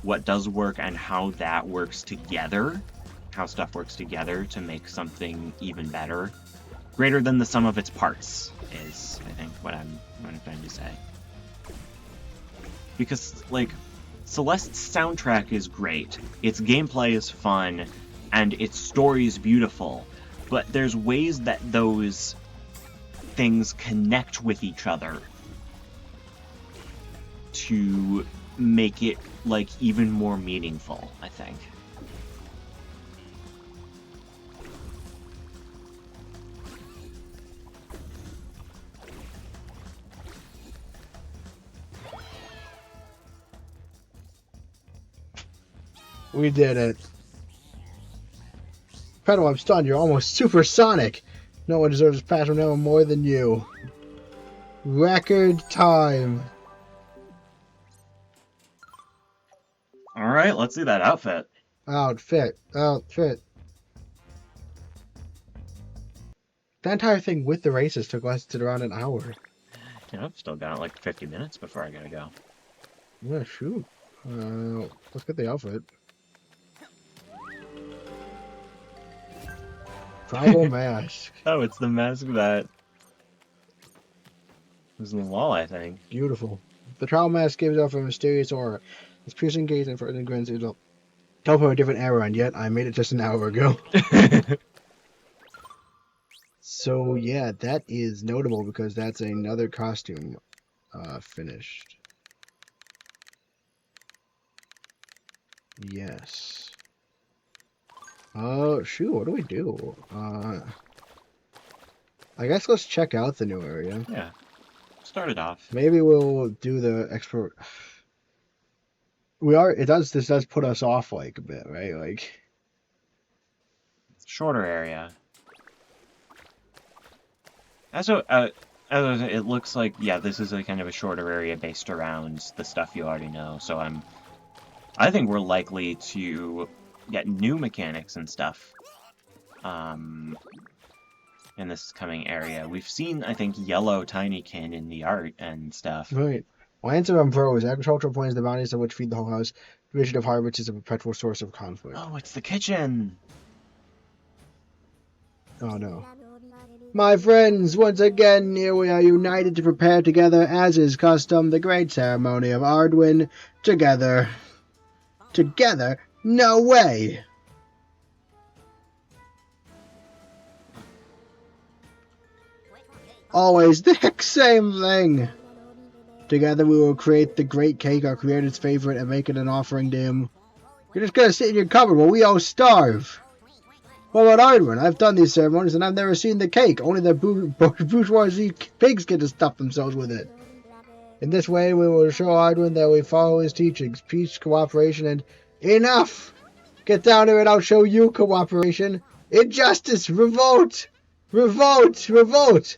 what does work and how that works together, how stuff works together to make something even better. Greater than the sum of its parts is, I think, what I'm trying to say. Because, like, Celeste's soundtrack is great, its gameplay is fun, and its story is beautiful, but there's ways that those things connect with each other to make it, like, even more meaningful, I think. We did it. Incredible, I'm stunned. You're almost supersonic. No one deserves this passion now more than you. Record time. Alright, let's see that outfit. Outfit. That entire thing with the races took less than around an hour. Yeah, I've still got like 50 minutes before I gotta go. Yeah, shoot. Let's get the outfit. Tribal mask. Oh, it's the mask that was in the wall, I think. Beautiful. The tribal mask gives off a mysterious aura. It's piercing gaze and further grins. It'll come from a different era, and yet I made it just an hour ago. So yeah, that is notable because that's another costume finished. Yes. Shoot, what do we do? I guess let's check out the new area. Yeah. Start it off. Maybe we'll do the expert. This does put us off like a bit, right? Like shorter area. Also, it looks like, yeah, this is a kind of a shorter area based around the stuff you already know. So I think we're likely to get new mechanics and stuff in this coming area. We've seen, I think, yellow Tinykin in the art and stuff. Right. Lands of Umbro is agricultural plains, the bounties of which feed the whole house. Division of harvest is a perpetual source of conflict. Oh, it's the kitchen! Oh no. My friends, once again, here we are united to prepare together, as is custom, the great ceremony of Ardwin. Together. Together? No way! Always the same thing! Together we will create the great cake, our creator's favorite, and make it an offering to him. You're just gonna sit in your cupboard while we all starve! What about Ardwin? I've done these ceremonies and I've never seen the cake. Only the bourgeoisie pigs get to stuff themselves with it. In this way, we will show Ardwin that we follow his teachings, peace, cooperation, and enough! Get down here and I'll show you cooperation. Injustice! Revolt! Revolt! Revolt!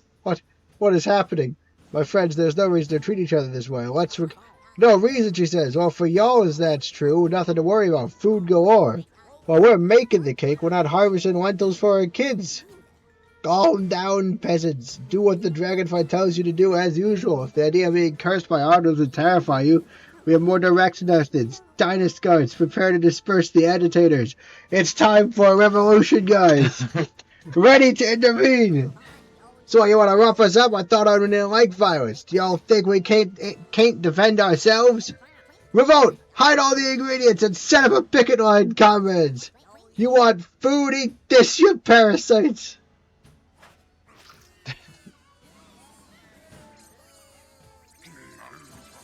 What is happening? My friends, there's no reason to treat each other this way. No reason, she says. Well, for y'all, as that's true, nothing to worry about. Food galore. While we're making the cake, we're not harvesting lentils for our kids. Calm down, peasants. Do what the dragonfly tells you to do as usual. If the idea of being cursed by Ardwin would terrify you, we have more direct methods. Dynast guards, prepare to disperse the agitators. It's time for a revolution, guys. Ready to intervene. So you want to rough us up? I thought Ardwin didn't like violence. Do y'all think we can't defend ourselves? Revolt! Hide all the ingredients and set up a picket line, comrades! You want food? Eat this, you parasites!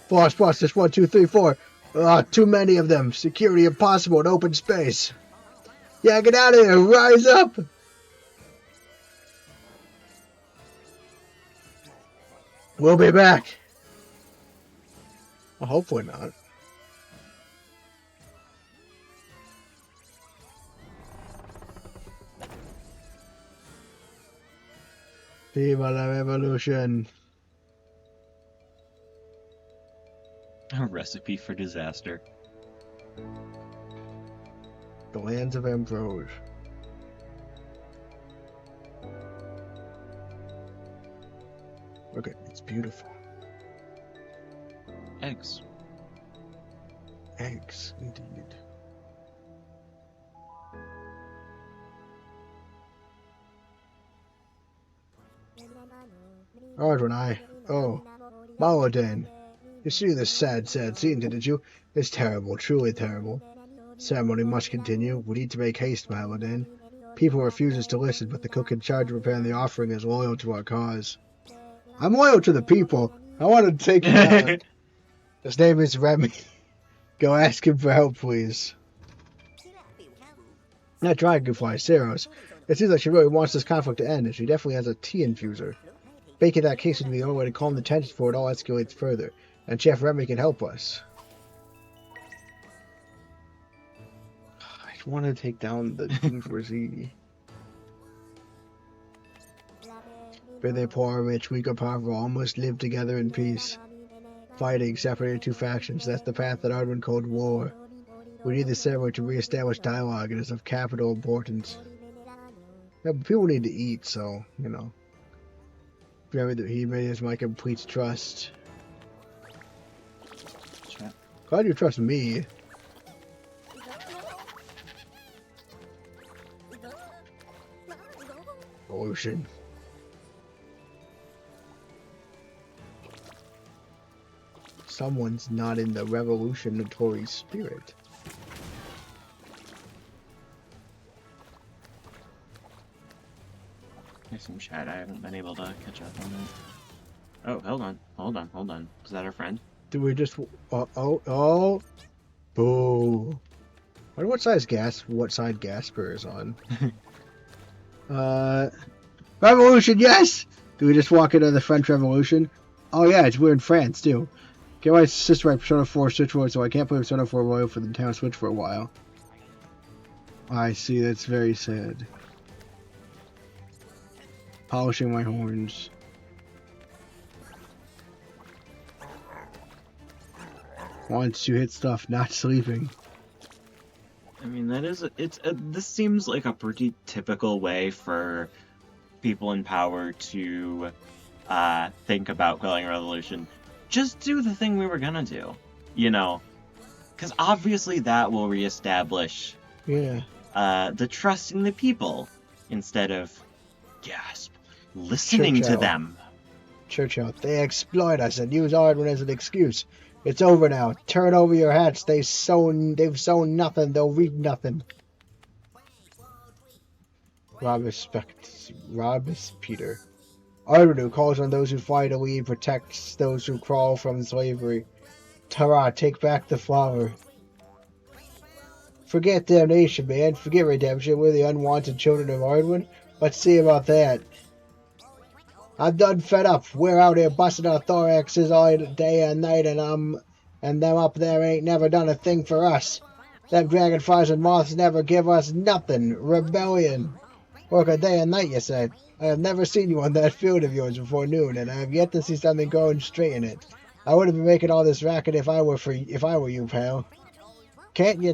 Boss, there's 1, 2, 3, 4. Too many of them. Security impossible in open space. Yeah, get out of here. Rise up. We'll be back. Well, hopefully not. Viva la revolution. A recipe for disaster. The lands of Ambrose. Okay, it's beautiful. Eggs. Eggs, indeed. Ardwin, oh, Maladin. You see this sad scene, didn't you? It's terrible, truly terrible. Ceremony must continue. We need to make haste, Maladin. People refuses to listen, but the cook in charge of preparing the offering is loyal to our cause. I'm loyal to the people. I want to take him out. His name is Remy. Go ask him for help, please. That dragonfly, Saros. It seems like she really wants this conflict to end, and she definitely has a tea infuser. Baking that case would be the only way to calm the tension before it all escalates further, and Chef Remy can help us. I want to take down the King Forzini. But they poor, rich, weak, or powerful all must live together in peace. Fighting, separated two factions, that's the path that Ardwin called war. We need the ceremony to re-establish dialogue, and it's of capital importance. Yeah, but people need to eat, so, you know. Remember that he made us my complete trust. Chat. Glad you trust me. Ocean. Someone's not in the revolutionary spirit. There's some chat. I haven't been able to catch up on that. Oh, hold on. Is that our friend? Do we just... Oh. Boo. I wonder what side Gasper is on. Revolution, yes! Do we just walk into the French Revolution? Oh yeah, we're in France, too. Get my sister right Persona 4 Switchboard, so I can't play Persona 4 Royal for the Nintendo Switch for a while. I see, that's very sad. Polishing my horns. Wants to hit stuff, not sleeping. I mean, this seems like a pretty typical way for people in power to think about quelling a revolution. Just do the thing we were gonna do, you know, because obviously that will reestablish the trust in the people instead of listening to them. Churchill, they exploit us and use Ardwin as an excuse. It's over now. Turn over your hats. They've sown nothing. They'll reap nothing. Robus Peter. Ardwin, who calls on those who fight to lead, protects those who crawl from slavery. Tara, take back the flower. Forget damnation, man. Forget redemption. We're the unwanted children of Ardwin. Let's see about that. I'm done fed up. We're out here busting our thoraxes all day and night, and them up there ain't never done a thing for us. Them dragonflies and moths never give us nothing. Rebellion. Work a day and night, you say. I have never seen you on that field of yours before noon, and I have yet to see something going straight in it. I would have been making all this racket if I were you, pal. Can't you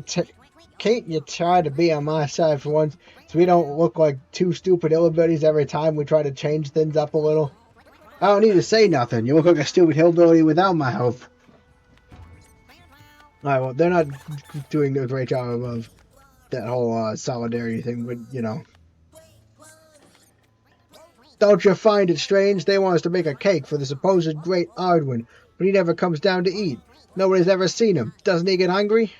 try to be on my side for once, so we don't look like two stupid hillbillies every time we try to change things up a little? I don't need to say nothing. You look like a stupid hillbilly without my help. Alright, well, they're not doing a great job of that whole solidarity thing, but, you know. Don't you find it strange? They want us to make a cake for the supposed great Ardwin, but he never comes down to eat. Nobody's ever seen him. Doesn't he get hungry?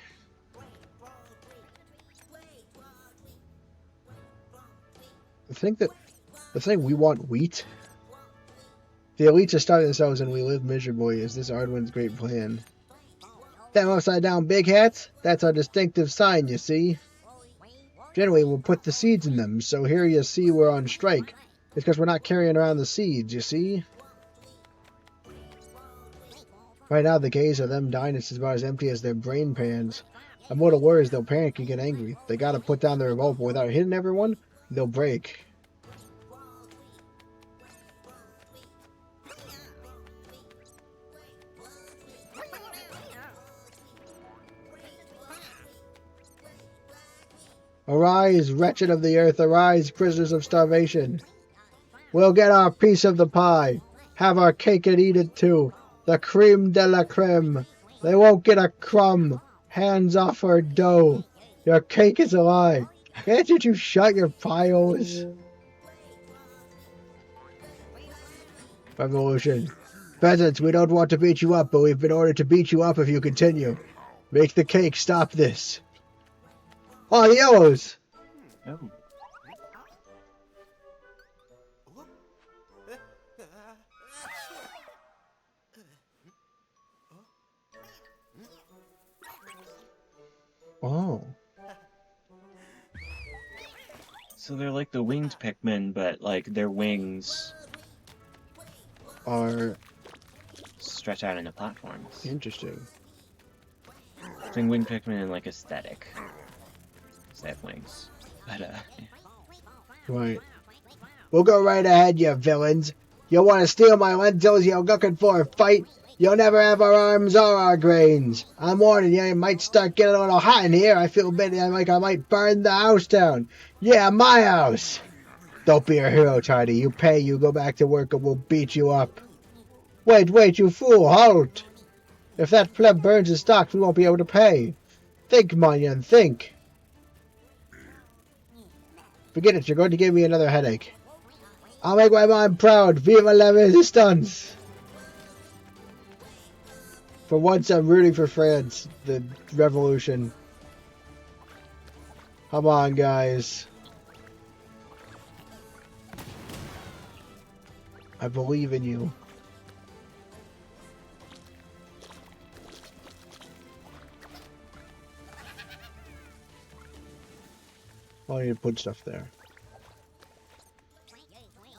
I think that the thing we want wheat. The elites are starting themselves and we live miserably. Is this Ardwin's great plan? Them upside down big hats? That's our distinctive sign, you see. Generally, we'll put the seeds in them, so here you see we're on strike. It's because we're not carrying around the seeds, you see. Right now, the gaze of them dynasts is about as empty as their brain pans. I'm more worried they'll panic and get angry. They gotta put down the revolt, but without hitting everyone, they'll break. Arise, wretched of the earth, arise, prisoners of starvation. We'll get our piece of the pie. Have our cake and eat it too. The creme de la creme. They won't get a crumb. Hands off our dough. Your cake is a lie. Can't you two shut your piles? Revolution. Peasants, we don't want to beat you up, but we've been ordered to beat you up if you continue. Make the cake stop this. Oh, the yellows! Oh. Oh. So they're like the winged Pikmin, but like their wings Are stretch out into platforms. interesting. It's like winged Pikmin in like aesthetic. They have wings. But Right. We'll go right ahead, you villains. You want to steal my lentils? You're looking for a fight? You'll never have our arms or our grains. I'm warning you, it might start getting a little hot in here. I feel a bit like I might burn the house down. Yeah, my house. Don't be a hero, Tiny. You pay, you go back to work, and we'll beat you up. Wait, you fool, halt. If that pleb burns his stocks, we won't be able to pay. Think, Munyon, think. Forget it, you're going to give me another headache. I'll make my mom proud. Viva la resistance! For once, I'm rooting for France, the revolution. Come on, guys. I believe in you. Oh, I need to put stuff there.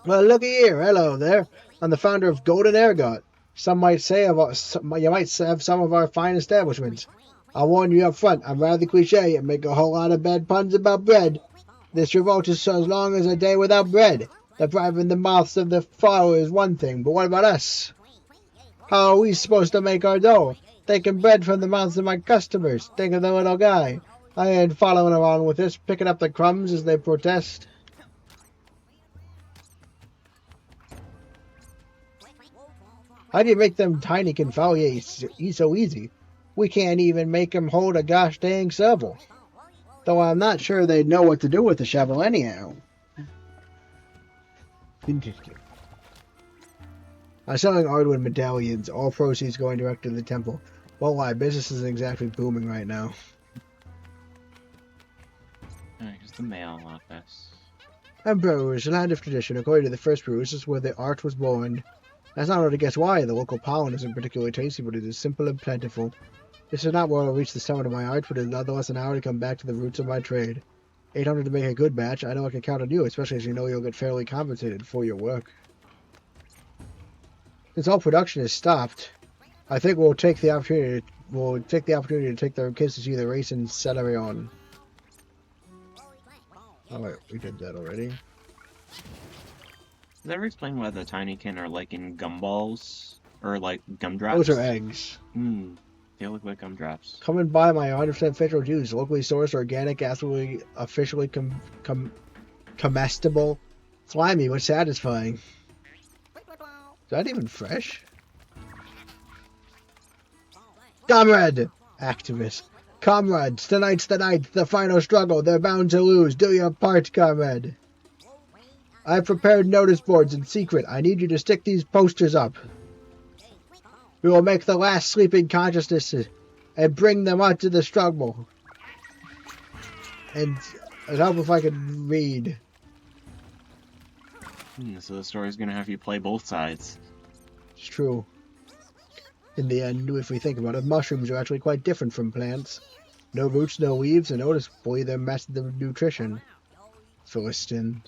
Well, looky here. Hello there. I'm the founder of Golden Ergot. Some might say you might have some of our fine establishments. I'll warn you up front. I'm rather cliche and make a whole lot of bad puns about bread. This revolt is so as long as a day without bread. Depriving the mouths of the followers is one thing, but what about us? How are we supposed to make our dough? Taking bread from the mouths of my customers. Think of the little guy. I ain't following along with this, picking up the crumbs as they protest. How do you make them Tinykin Flightship so easy? We can't even make them hold a gosh dang shovel. Though I'm not sure they'd know what to do with the shovel anyhow. Interesting. I'm selling Ardwin medallions, all proceeds going direct to the temple. Won't lie, business isn't exactly booming right now. Alright, here's the mail office. Bruges, land of tradition. According to the first Bruges, this is where the art was born. That's not hard to guess why. The local pollen isn't particularly tasty, but it is simple and plentiful. This is not where I'll reach the summit of my art, but it is nonetheless an hour to come back to the roots of my trade. 800 to make a good batch. I know I can count on you, especially as you know you'll get fairly compensated for your work. Since all production is stopped, I think we'll take the opportunity to take their kids to see the race in Celerion. Oh wait, we did that already. Does that ever explain why the Tinykin are like in gumballs? Or like gumdrops? Those are eggs. They look like gumdrops. Come and buy my 100% federal juice, locally sourced, organic, absolutely, officially comestible, slimy, but satisfying. Is that even fresh? Comrade! Activist. Comrades, tonight's the night, the final struggle. They're bound to lose. Do your part, comrade. I've prepared notice boards in secret. I need you to stick these posters up. We will make the last sleeping consciousnesses and bring them onto the struggle. And help if I can read. So the story's gonna have you play both sides. It's true. In the end, if we think about it, mushrooms are actually quite different from plants. No roots, no leaves, and noticeably their method of nutrition. Philistine.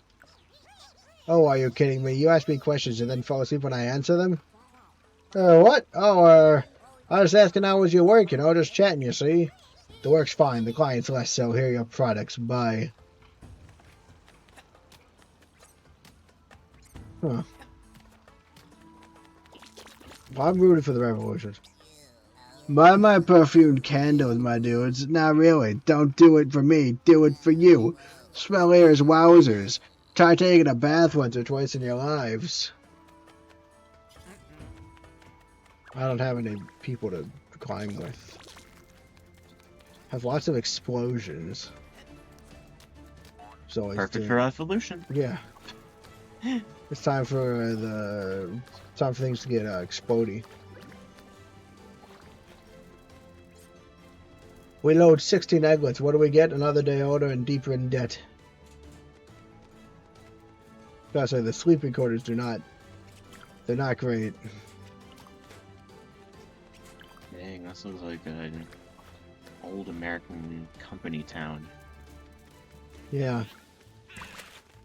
Oh, are you kidding me? You ask me questions and then fall asleep when I answer them? What? Oh, I was asking how was your work, just chatting, you see? The work's fine, the client's less so. Here are your products, bye. Huh. Well, I'm rooting for the revolution. Buy my perfumed candles, my dudes. Not really. Don't do it for me. Do it for you. Smell here as wowzers. Try taking a bath once or twice in your lives. I don't have any people to climb with. Have lots of explosions. So perfect for evolution. Yeah. It's time for things to get explodey. We load 16 egglets. What do we get? Another day older and deeper in debt. Gotta say, the sleeping quarters they're not great. Dang, this looks like an old American company town. Yeah.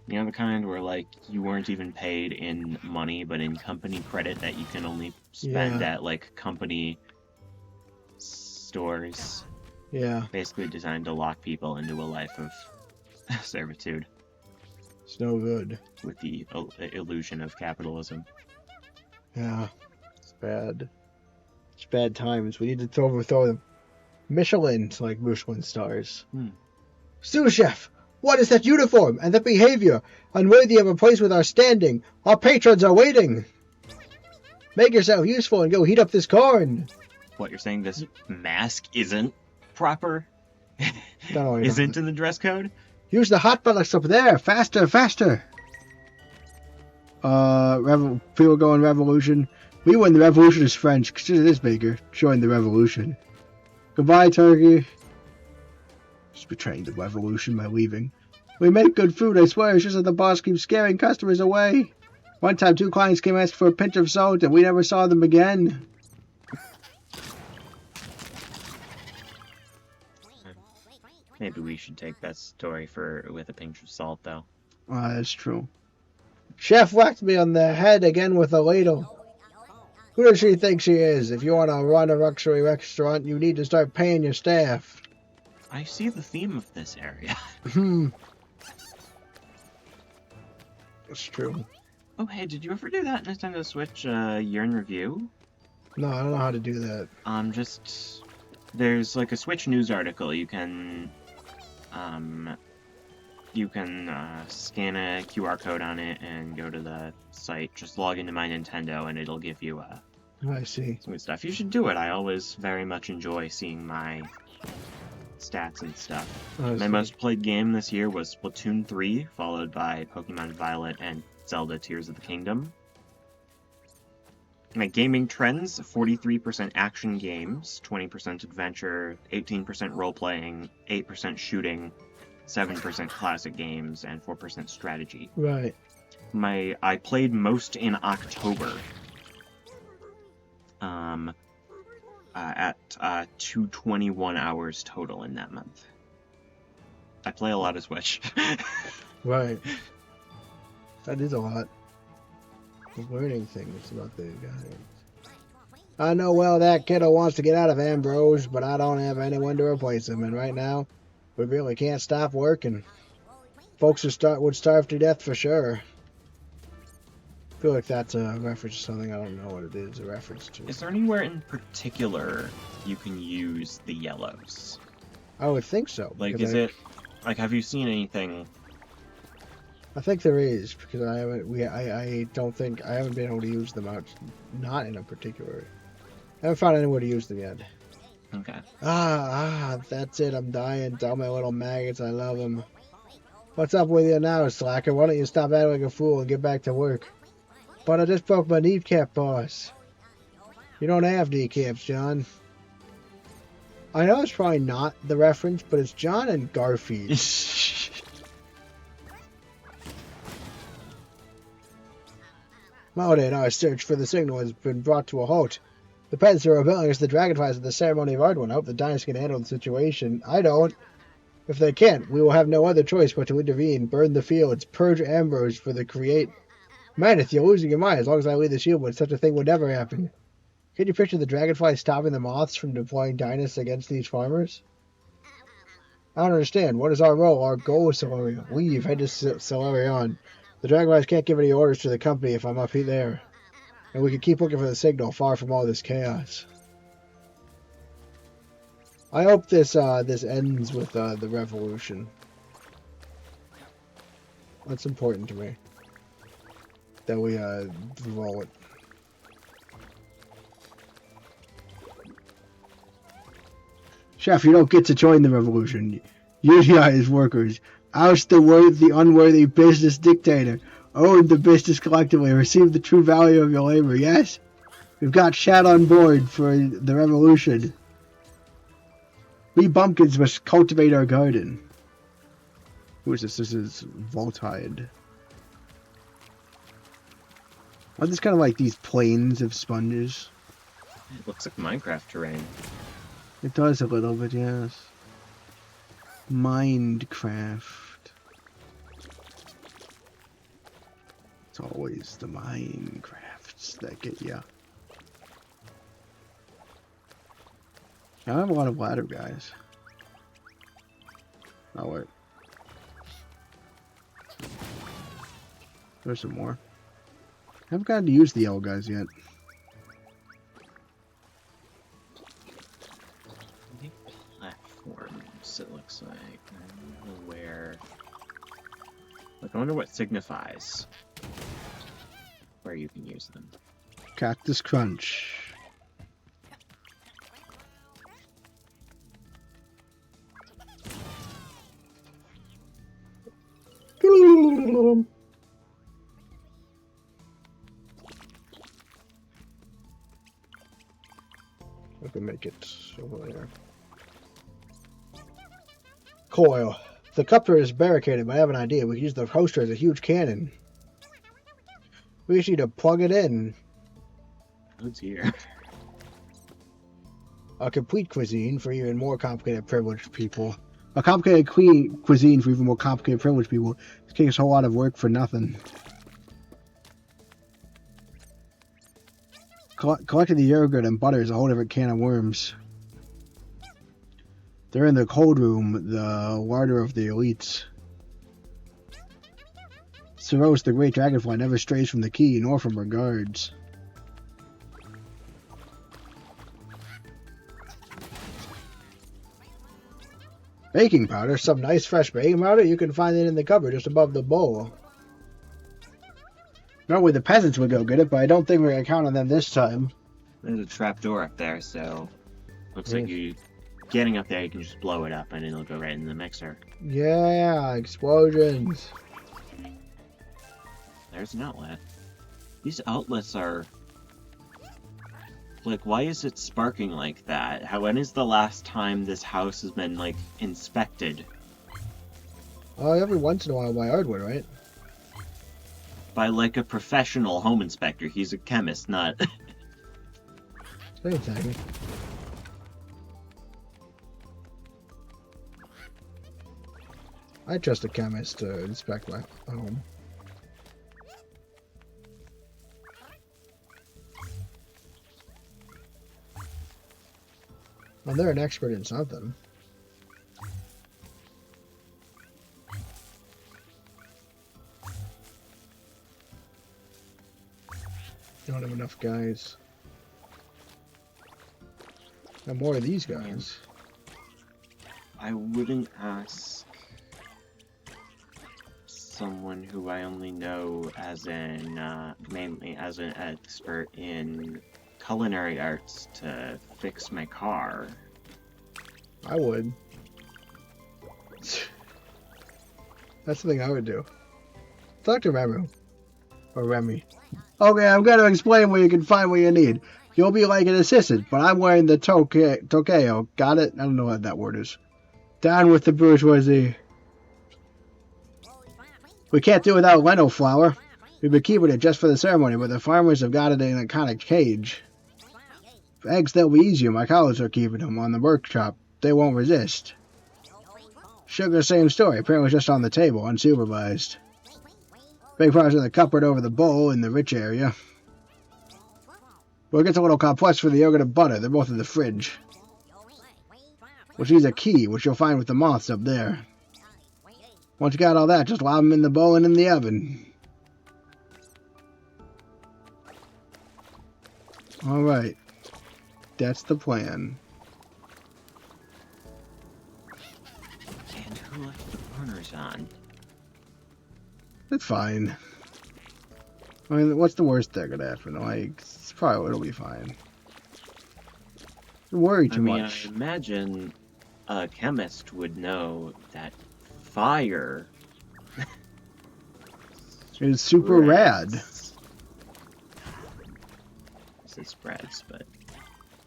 You know, the kind where, like, you weren't even paid in money, but in company credit that you can only spend at, like, company stores. Yeah. Basically designed to lock people into a life of servitude. It's no good. With the illusion of capitalism. Yeah. It's bad. It's bad times. We need to overthrow them. Michelin's like Michelin stars. Sous chef! What is that uniform and that behavior? Unworthy of a place with our standing. Our patrons are waiting. Make yourself useful and go heat up this corn. What, you're saying this mask isn't proper? No, isn't in the dress code? Use the hot buttocks up there. Faster, faster. People going revolution. We win the revolution is French. Consider this, Baker. Join the revolution. Goodbye, Turkey. Just betraying the revolution by leaving. We make good food, I swear. It's just that the boss keeps scaring customers away. One time, 2 clients came asked for a pinch of salt, and we never saw them again. Maybe we should take that story with a pinch of salt, though. That's true. Chef whacked me on the head again with a ladle. Who does she think she is? If you want to run a luxury restaurant, you need to start paying your staff. I see the theme of this area. That's true. Oh, hey, did you ever do that Nintendo Switch year in review? No, I don't know how to do that. There's like a Switch news article. You can scan a QR code on it and go to the site. Just log into My Nintendo and it'll give you I see. some good stuff. You should do it. I always very much enjoy seeing my stats and stuff. My most played game this year was Splatoon 3, followed by Pokemon Violet and Zelda Tears of the Kingdom. My gaming trends: 43% action games, 20% adventure, 18% role-playing, 8% shooting, 7% classic games, and 4% strategy. Right. I played most in October. At 221 hours total in that month. I play a lot of Switch. Right. That is a lot. Learning things about the guy. I know well that kiddo wants to get out of Ambrose, but I don't have anyone to replace him, and right now, we really can't stop working. Folks would starve to death for sure. I feel like that's a reference to something. I don't know what it is a reference to. Is there anywhere in particular you can use the yellows? I would think so. Like, have you seen anything? I think there is, because I haven't been able to use them out, not in a particular. I haven't found anyone to use them yet. Okay. That's it. I'm dying. Tell my little maggots I love them. What's up with you now, slacker? Why don't you stop acting like a fool and get back to work? But I just broke my kneecap, boss. You don't have kneecaps, John. I know it's probably not the reference, but it's John and Garfield. Nowadays, our search for the signal has been brought to a halt. The peasants are rebelling against the dragonflies at the ceremony of Ardwin. I hope the dynasty can handle the situation. I don't. If they can't, we will have no other choice but to intervene, burn the fields, purge Ambrose for the create. Maneth, you're losing your mind. As long as I lead the shield, but such a thing would never happen. Can you picture the dragonflies stopping the moths from deploying dynasts against these farmers? I don't understand. What is our role? Our goal is Solarion. Leave. Head to Solarion. The dragonflies can't give any orders to the company if I'm up there. And we can keep looking for the signal far from all this chaos. I hope this ends with the revolution. That's important to me. That we vote. Chef, you don't get to join the revolution. Unionize workers. Oust the unworthy business dictator. Own the business collectively. Receive the true value of your labor. Yes? We've got Chad on board for the revolution. We bumpkins must cultivate our garden. Who is this? This is Voltide. Aren't this kind of like these plains of sponges? It looks like Minecraft terrain. It does a little bit, yes. Minecraft. It's always the Minecrafts that get ya. I have a lot of ladder guys. Oh wait. There's some more. I haven't gotten to use the yellow guys yet. Platforms, it looks like. I don't know where. Like, I wonder what signifies where you can use them. Cactus Crunch. I can make it over there. Coil. The cupper is barricaded, but I have an idea. We can use the roaster as a huge cannon. We just need to plug it in. Oh dear. A complete cuisine for even more complicated privileged people. A complicated cuisine for even more complicated privileged people. This takes a whole lot of work for nothing. Collecting the yogurt and butter is a whole different can of worms. They're in the cold room, the larder of the elites. Ceros, the great dragonfly, never strays from the key, nor from her guards. Baking powder? Some nice fresh baking powder? You can find it in the cupboard just above the bowl. Normally the peasants would go get it, but I don't think we're going to count on them this time. There's a trap door up there, so looks like you getting up there, you can just blow it up and it'll go right in the mixer. Yeah, explosions. There's an outlet. These outlets are like, why is it sparking like that? When is the last time this house has been like inspected? Every once in a while by Ardwood, right? By like a professional home inspector. He's a chemist, not. Same thing. I trust a chemist to inspect my home. Well, they're an expert in something. Don't have enough guys. And more of these guys. I wouldn't ask someone who I only know as an, mainly as an expert in culinary arts to fix my car. I would. That's the thing I would do. Talk to Remu. Or Remy. Okay, I'm going to explain where you can find what you need. You'll be like an assistant, but I'm wearing the Tokyo. Got it? I don't know what that word is. Down with the bourgeoisie. We can't do without Leno flour. We've been keeping it just for the ceremony, but the farmers have got it in a kind of cage. For eggs, they'll be easier. My colleagues are keeping them on the workshop. They won't resist. Sugar, same story. Apparently just on the table, unsupervised. Big parts of the cupboard over the bowl in the rich area. Well, it gets a little complex for the yogurt and butter. They're both in the fridge. Which needs a key, which you'll find with the moths up there. Once you got all that, just lob them in the bowl and in the oven. Alright. That's the plan. And who left the burners on? It's fine. I mean, what's the worst that could happen? Like, it'll be fine. Don't worry too much. I imagine a chemist would know that fire is super rad. This is spreads, but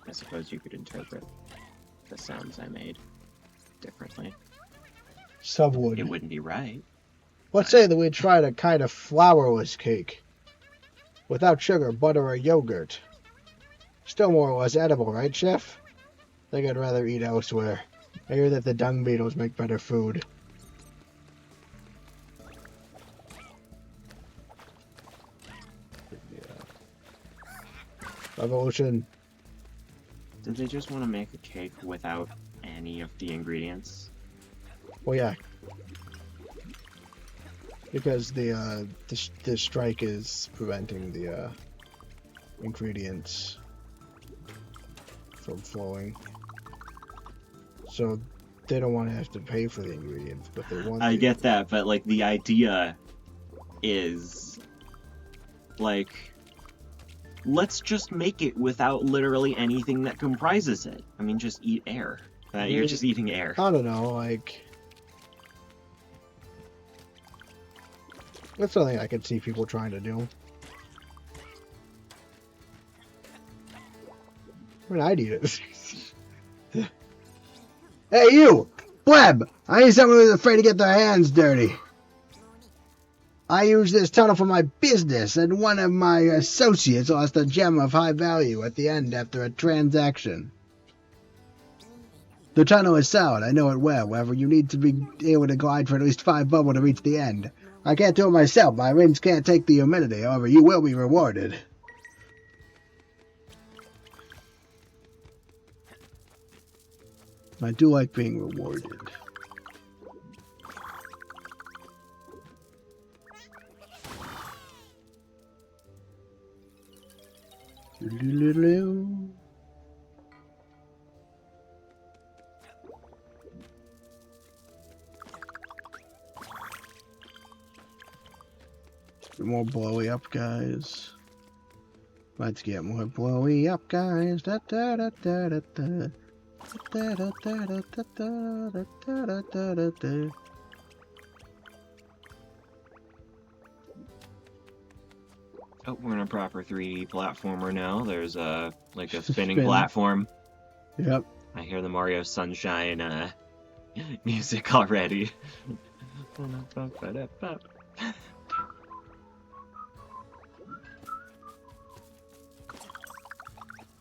I suppose you could interpret the sounds I made differently. Some would. It wouldn't be right. Let's say that we tried a kind of flourless cake. Without sugar, butter, or yogurt. Still more or less edible, right, Chef? I think I'd rather eat elsewhere. I hear that the dung beetles make better food. Revolution. Did they just want to make a cake without any of the ingredients? Well, yeah. Because the strike is preventing the ingredients from flowing. So they don't want to have to pay for the ingredients, but they want. I get that, but like the idea is like, let's just make it without literally anything that comprises it. I mean, just eat air. You're just eating air. I don't know, like. That's something I could see people trying to do. I mean, I'd eat it. Hey, you! Bleb! I need someone who's afraid to get their hands dirty. I use this tunnel for my business, and one of my associates lost a gem of high value at the end after a transaction. The tunnel is sound, I know it well. However, you need to be able to glide for at least 5 bubble to reach the end. I can't do it myself. My rings can't take the humidity. However, you will be rewarded. I do like being rewarded. Get more blowy up, guys. Let's get more blowy up, guys. Da da da da da da. Da da da da da da da da da da. Oh, we're in a proper 3D platformer now. There's like a spinning platform. Yep. I hear the Mario Sunshine music already.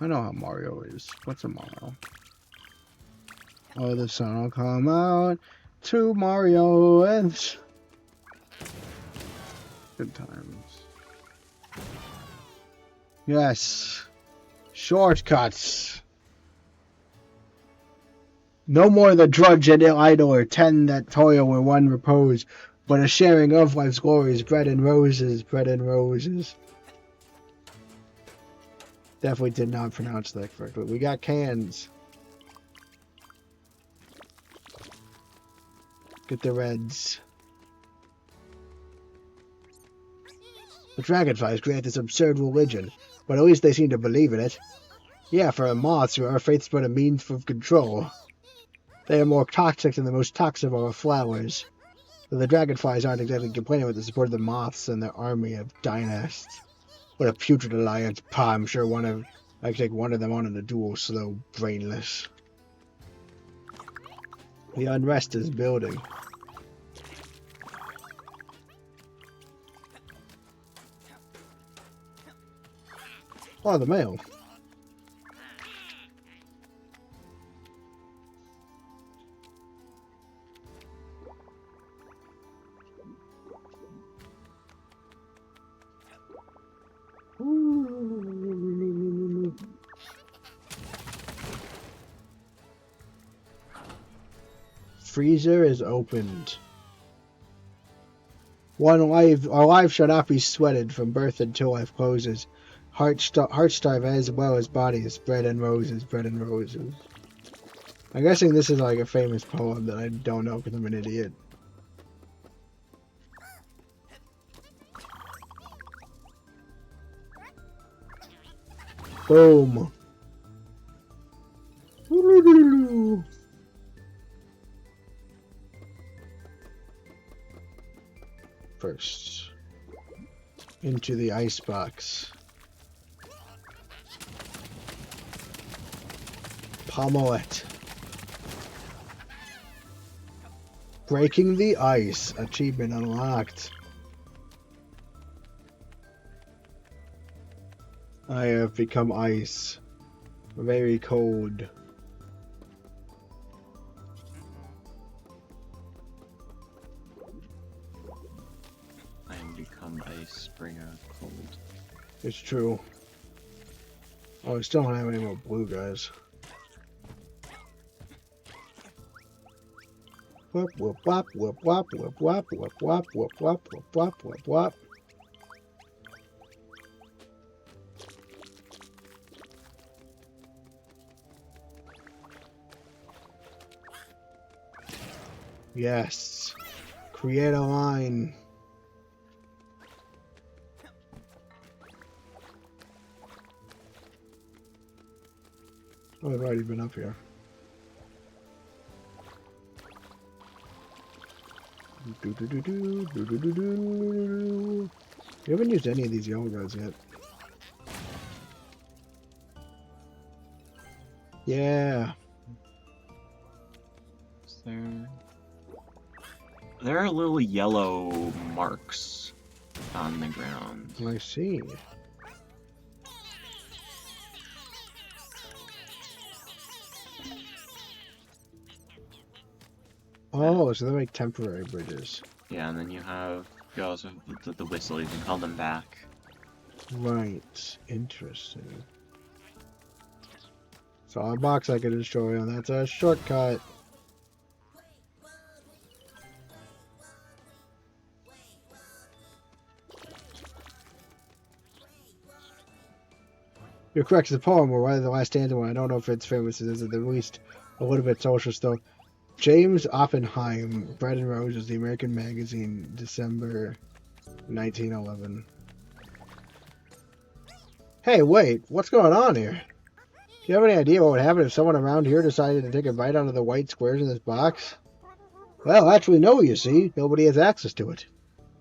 I know how Mario is. What's a Mario? Oh, the sun will come out to Mario and good times. Yes. Shortcuts. No more the drudge and ill idler, 10 that toil where one repose, but a sharing of life's glories, bread and roses, bread and roses. Definitely did not pronounce that correctly. We got cans. Get the reds. The dragonflies create this absurd religion, but at least they seem to believe in it. Yeah, for the moths, our faith's but a means of control. They are more toxic than the most toxic of our flowers. Though the dragonflies aren't exactly complaining with the support of the moths and their army of dynasts. What a putrid alliance. Pah, I'm sure one of I can take one of them on in a duel, slow, brainless. The unrest is building. Oh, the mail. Freezer is opened. Our life shall not be sweated from birth until life closes. Heart starve as well as bodies, bread and roses, bread and roses. I'm guessing this is like a famous poem that I don't know because I'm an idiot. Boom. First, into the icebox. Pommel it. Breaking the ice. Achievement unlocked. I have become ice. Very cold. I am become ice, bring out cold. It's true. Oh, we still don't have any more blue guys. Whoop whoop whop whoop whop whoop whop whoop whop whoop whop whoop whop whoop whop. Yes. Create a line. Oh, I've already been up here. We haven't used any of these yellow guys yet. Yeah. There are little yellow marks on the ground. I see. Oh, so they make temporary bridges. Yeah, and then you also have the whistle. You can call them back. Right. Interesting. So a box I can destroy, and that's a shortcut. You're correct. The poem, or rather the last stanza one, I don't know if it's famous, is at least a little bit social still. James Oppenheim, Bread and Roses, The American Magazine, December 1911. Hey, wait, what's going on here? Do you have any idea what would happen if someone around here decided to take a bite out of the white squares in this box? Well, actually, no, you see. Nobody has access to it.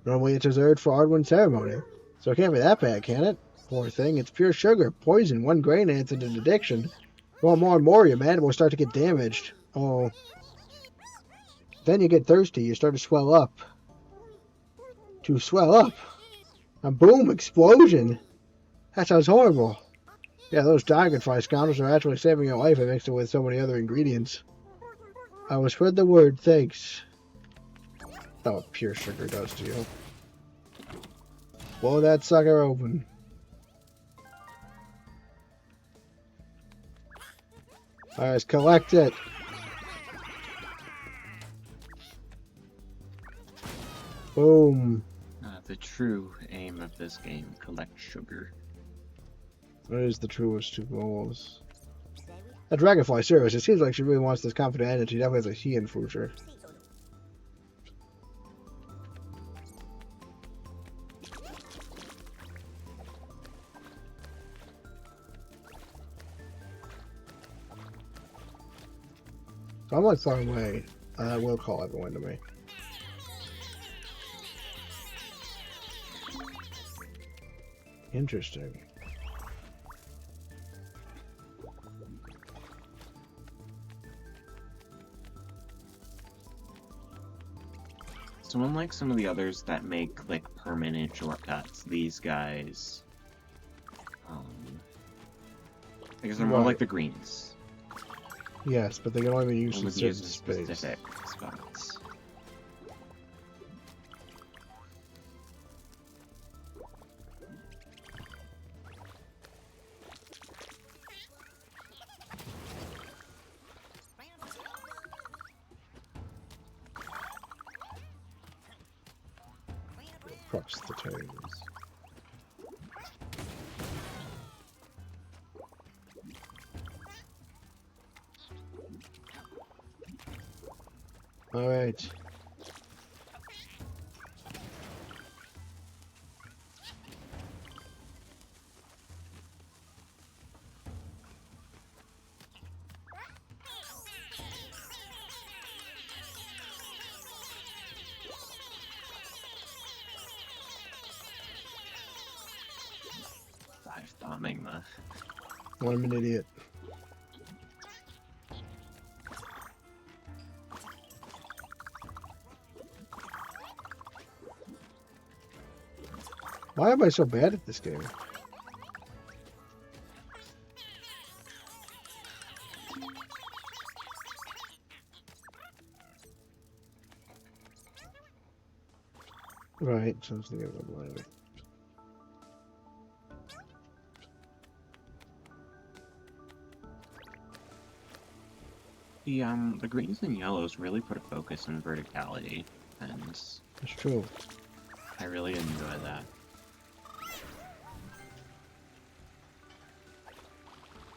Normally it's reserved for Ardwin ceremony. So it can't be that bad, can it? Poor thing, it's pure sugar, poison, 1 grain and it's an addiction. Well, more and more, your man will start to get damaged. Oh. Then you get thirsty, you start to swell up. To swell up? A boom, explosion! That sounds horrible. Yeah, those dragonfly scoundrels are actually saving your life and mixed it with so many other ingredients. I will spread the word, thanks. That's what pure sugar does to you. Blow that sucker open. Alright, let's collect it. Boom. The true aim of this game, collect sugar. What is the truest two goals? A dragonfly service. It seems like she really wants this confident end, and she definitely has a he in future. So I'm like far away. I will call everyone to me. Interesting. So unlike some of the others that make, like, permanent shortcuts, these guys... I guess they're more like the greens. Yes, but they can only be used in certain specific spots. Across the toes. All right. Bombing the... I'm an idiot. Why am I so bad at this game? Right, so I was thinking of it. The greens and yellows really put a focus on verticality, and... That's true. I really enjoy that.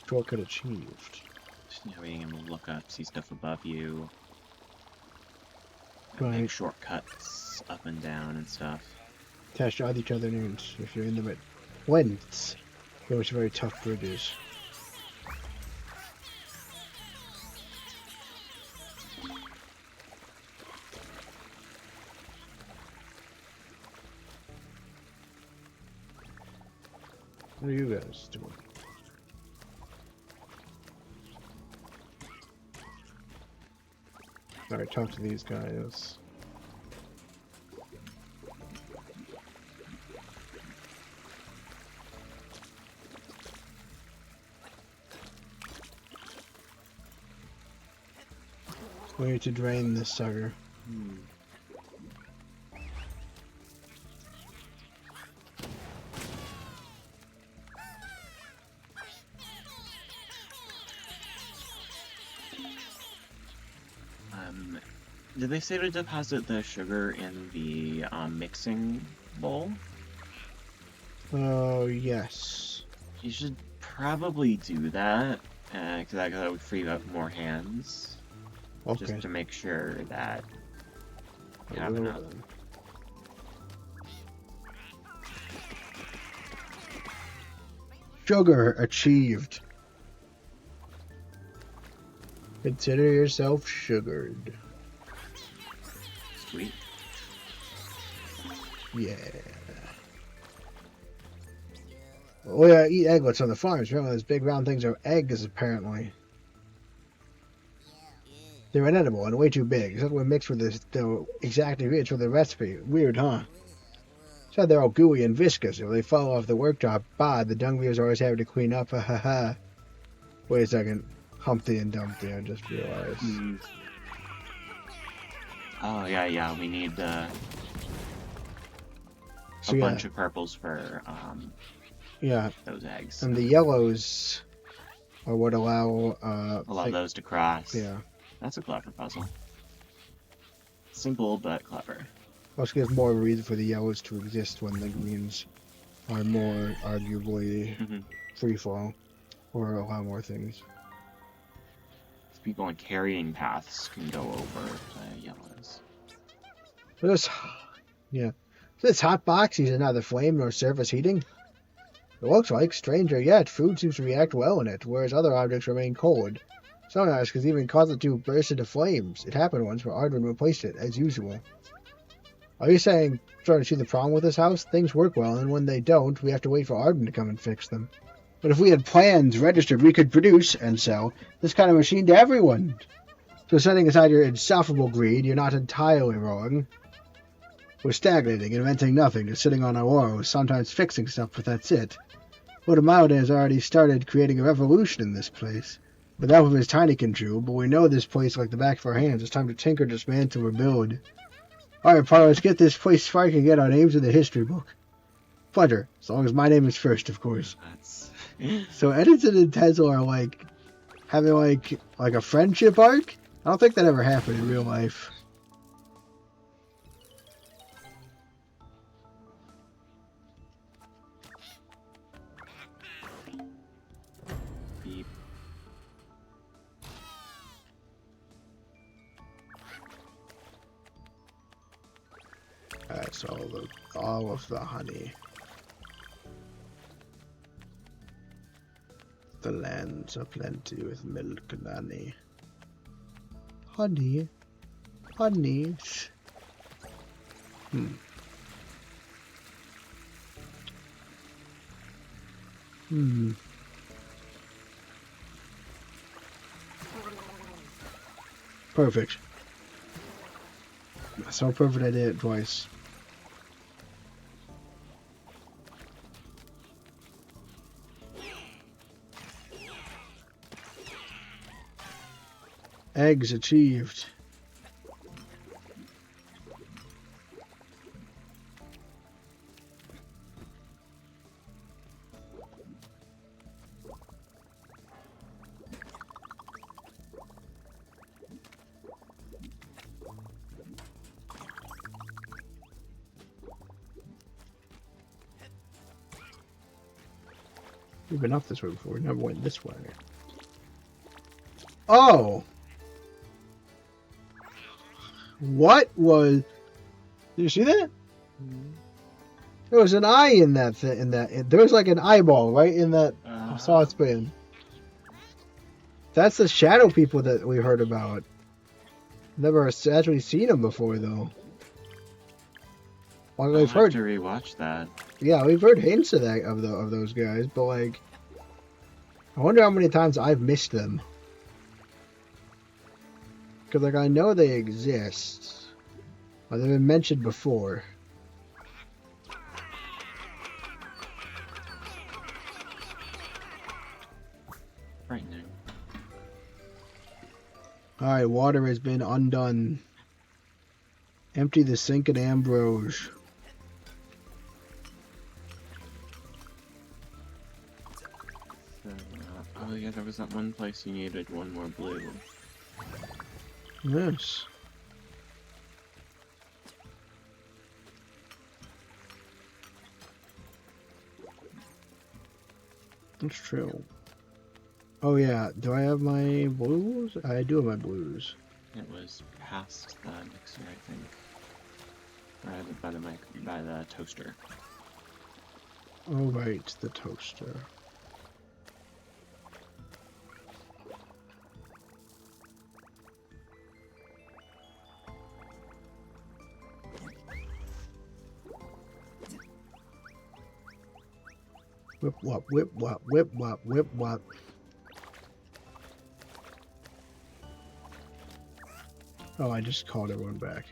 Shortcut achieved. Just, being able to look up, see stuff above you. Right. Make shortcuts up and down and stuff. Attach to each other names if you're in the right lengths. It was very tough bridges. What are you guys doing? Alright, talk to these guys. We need to drain this sucker. Did they say to deposit the sugar in the mixing bowl? Oh, yes. You should probably do that, because that would free up more hands. Okay. Just to make sure that you have enough. Sugar achieved. Consider yourself sugared. Sweet. Yeah. Oh yeah, eat egglets on the farms. Remember, those big round things are eggs, apparently. They're inedible and way too big. Except when mixed with the exact ingredients for the recipe. Weird, huh? So they're all gooey and viscous. If they fall off the worktop, the dung beers always have to clean up. Ha ha ha. Wait a second. Humpty and Dumpty, I just realized. Oh, yeah, we need a bunch of purples for those eggs. And the yellows are what allow those to cross. Yeah. That's a clever puzzle. Simple, but clever. Also gives more of a reason for the yellows to exist when the greens are more arguably free flow or allow more things. People on carrying paths can go over the yellows. This hot box uses neither flame nor surface heating. It looks like, stranger yet, food seems to react well in it, whereas other objects remain cold. Some items can even cause it to burst into flames. It happened once, but Ardwin replaced it, as usual. Are you saying, starting to see the problem with this house? Things work well, and when they don't, we have to wait for Ardwin to come and fix them. But if we had plans registered, we could produce and sell this kind of machine to everyone. So setting aside your insufferable greed, you're not entirely wrong. We're stagnating, inventing nothing, just sitting on our laurels, sometimes fixing stuff, but that's it. Lord Amada has already started creating a revolution in this place. But that was his Tinykin true, but we know this place like the back of our hands. It's time to tinker, dismantle, rebuild. Alright, Paul, let's get this place sparking and get our names in the history book. Pleasure, as long as my name is first, of course. So Edison and Tesla are like having like a friendship arc? I don't think that ever happened in real life. Alright, so all of the honey. The lands are plenty with milk and honey. Honey. Honeys. Perfect. So perfect I did it twice. Eggs achieved. We've been up this way before. We never went this way. Oh! What was... Did you see that? There was an eye in that thing. There was like an eyeball right in that saucepan. That's the shadow people that we heard about. Never actually seen them before, though. Well, we've heard to rewatch that. Yeah, we've heard hints of that of those guys, but like, I wonder how many times I've missed them. Because like I know they exist, or they've been mentioned before. Frightening. All right, water has been undone. Empty the sink at Ambrose. Oh yeah, there was that one place you needed one more blue. Yes. That's true. Oh yeah, do I have my blues? I do have my blues. It was past the mixer, I think. Or by the toaster. Oh right, the toaster. Whip wop, whip wop, whip wop, whip wop. Oh, I just called everyone back.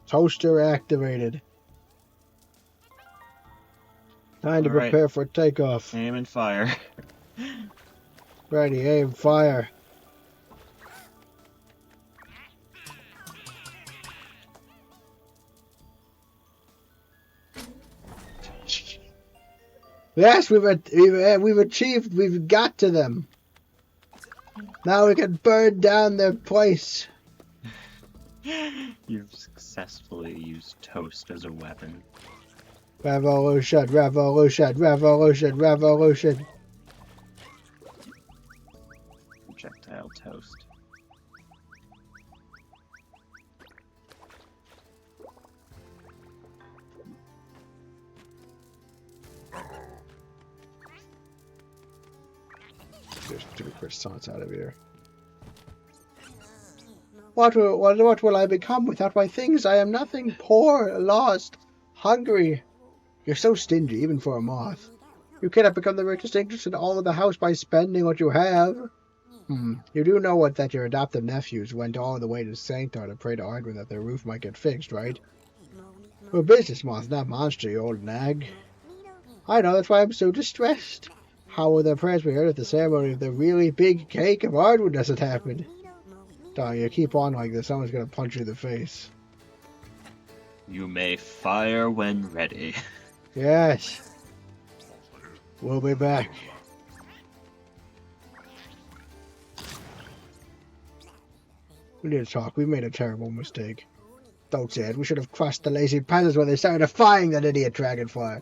Toaster activated. Time to prepare for takeoff. Aim and fire. Ready, aim, fire. Yes, we've achieved. We've got to them. Now we can burn down their place. You've successfully used toast as a weapon. Revolution, revolution, revolution, revolution. Projectile toast. Just stupid croissants out of here. What will I become without my things? I am nothing. Poor, lost, hungry. You're so stingy, even for a moth. You cannot become the richest interest in all of the house by spending what you have. You do know that your adopted nephews went all the way to Sanctar to pray to Ardwin that their roof might get fixed, right? We're business moths, not monster, you old nag. I know, that's why I'm so distressed. How will their prayers be heard at the ceremony if the really big cake of Ardwin doesn't happen? Dog, you keep on like this, someone's gonna punch you in the face. You may fire when ready. Yes. We'll be back. We need to talk. We made a terrible mistake. Don't say it. We should have crushed the lazy peasants when they started defying that idiot dragonfly.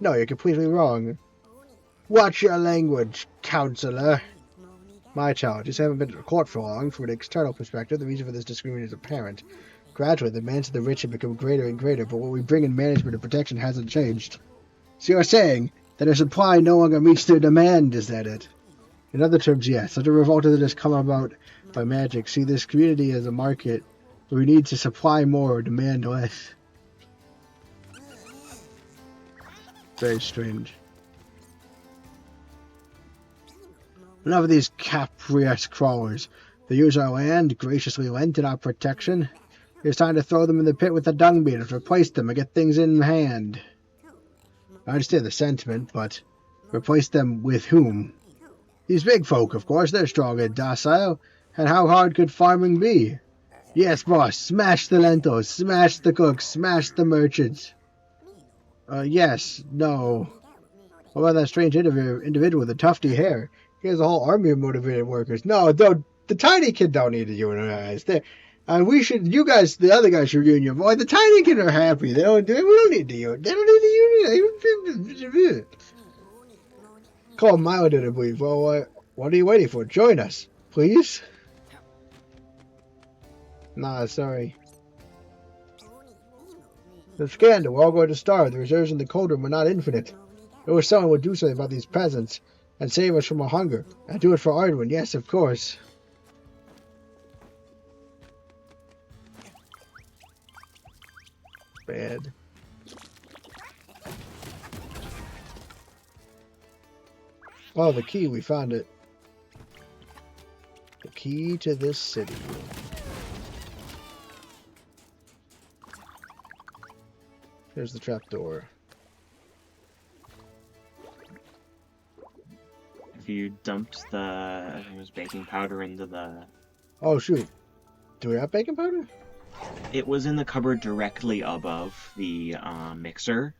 No, you're completely wrong. Watch your language, counselor. My challenges haven't been at court for long. From an external perspective, the reason for this disagreement is apparent. Gradually, the demands of the rich have become greater and greater, but what we bring in management and protection hasn't changed. So you're saying that our supply no longer meets their demand, is that it? In other terms, yes. Such a revolt that has come about by magic. See this community as a market where we need to supply more or demand less. Very strange. Enough of these caprice crawlers. They use our land, graciously lent in our protection. It's time to throw them in the pit with the dung beaters, replace them, and get things in hand. I understand the sentiment, but replace them with whom? These big folk, of course, they're strong and docile. And how hard could farming be? Yes, boss, smash the lentils, smash the cooks, smash the merchants. Yes, no. What about that strange individual with the tufty hair? He has a whole army of motivated workers. No, the Tinykin don't need to unionize. We should, you guys, the other guys should union. Boy, the Tinykin are happy. We don't need to unionize. They don't need to unionize. Call Mildred, I believe. Well, what are you waiting for? Join us, please. Nah, sorry. The scandal. We're all going to starve. The reserves in the cold room are not infinite. I wish someone would do something about these peasants and save us from our hunger. And do it for Ardwin. Yes, of course. Bad. Oh, the key. We found it. The key to this city. Here's the trapdoor. If you dumped the, I think it was baking powder into the... Oh, shoot. Do we have baking powder? It was in the cupboard directly above the mixer.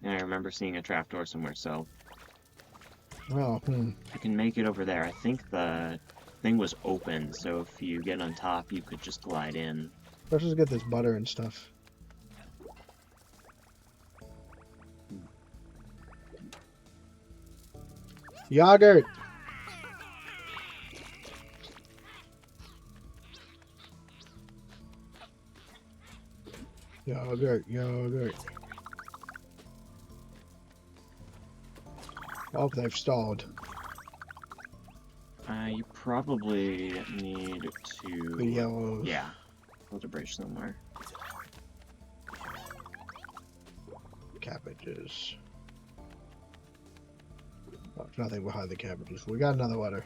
And I remember seeing a trapdoor somewhere, so... Oh, You can make it over there. I think the thing was open, so if you get on top, you could just glide in. Let's just get this butter and stuff. Yogurt! Yogurt. Oh, they've stalled. You probably need to... The yellows. Yeah. Hold a bridge somewhere. Cabbages. Oh, nothing behind the cabbages. We got another letter.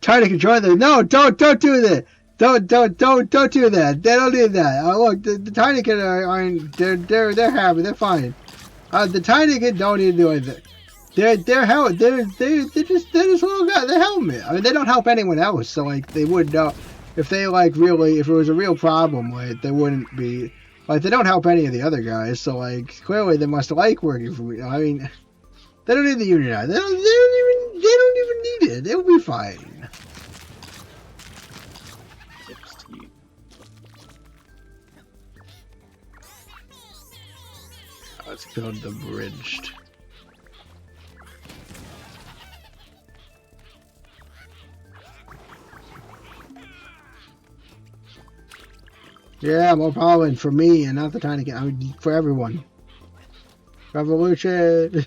Trying to control them. No, don't do that. Don't do that. They don't need that. Look, the Tinykin aren't. They're happy. They're fine. The Tinykin don't need to do anything. They're just little guys. They help me. I mean, they don't help anyone else. So like, they would know if they really, if it was a real problem, like they wouldn't be. Like, they don't help any of the other guys, so, like, clearly they must like working for me. I mean, they don't need the unionize. They don't even need it. They'll be fine. 60. Let's build the bridge. Yeah, more pollen for me and not the Tinykin. I mean, for everyone. Revolution!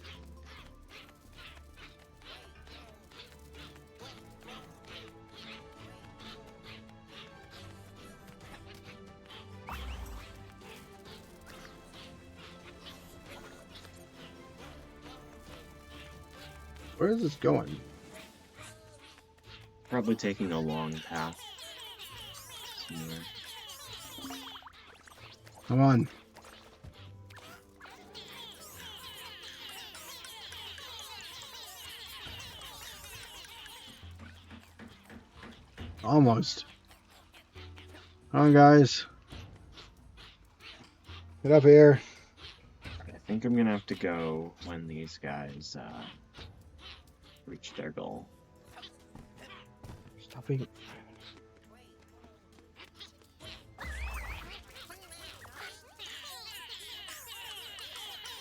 Where is this going? Probably taking a long path. Somewhere. Come on. Almost. Come on, guys. Get up here. I think I'm gonna have to go when these guys reach their goal. Stop being...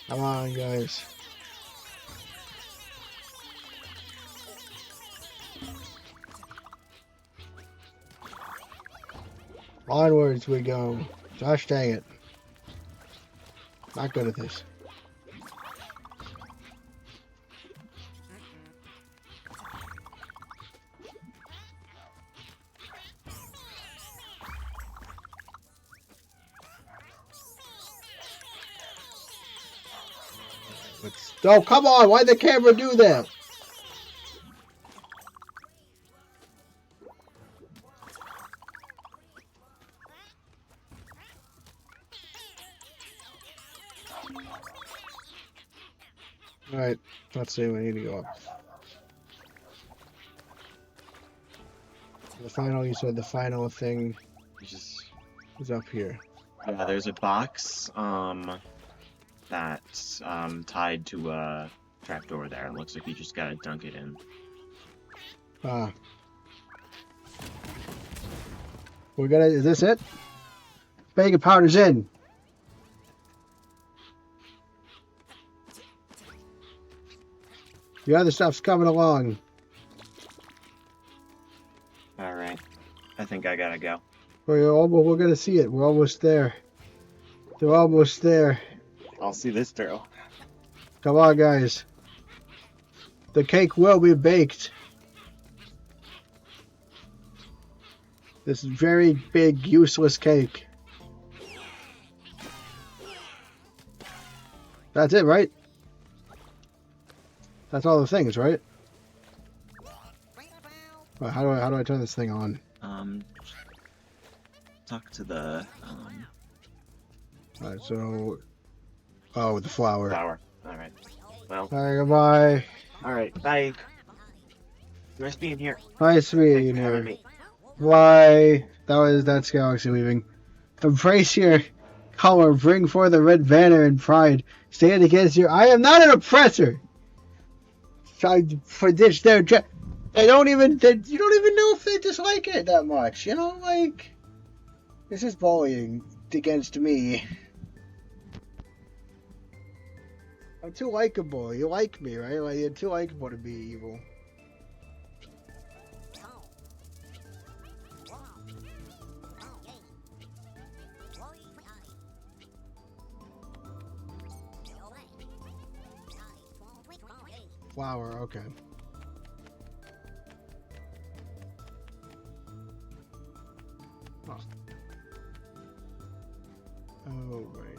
Come on, guys. Onwards we go. Gosh dang it. Not good at this. Oh, come on! Why'd the camera do that? Alright, let's see, we need to go up. The final, you said the final thing Just is up here. yeah, there's a box that's tied to a trapdoor there. It looks like you just gotta dunk it in. Ah. We're gonna, is this it? Baking powder's in. The other stuff's coming along. Alright. I think I gotta go. We're gonna see it. We're almost there. They're almost there. I'll see this through. Come on, guys. The cake will be baked. This very big, useless cake. That's it, right? That's all the things, right? Well, how do I turn this thing on? Talk to the Alright, so... Oh, the flower. flower. Alright. Well. Alright, goodbye. Alright, bye. Nice being here. Nice meeting Thanks for having you. me. Bye. That's galaxy weaving. Embrace your color, bring forth the red banner in pride. Stand against your... I am not an oppressor! For this, they don't even... you don't even know if they dislike it that much. You know, like... This is bullying against me. I'm too likable. You like me, right? Like, you're too likable to be evil. Flower, okay. Oh. Oh, right.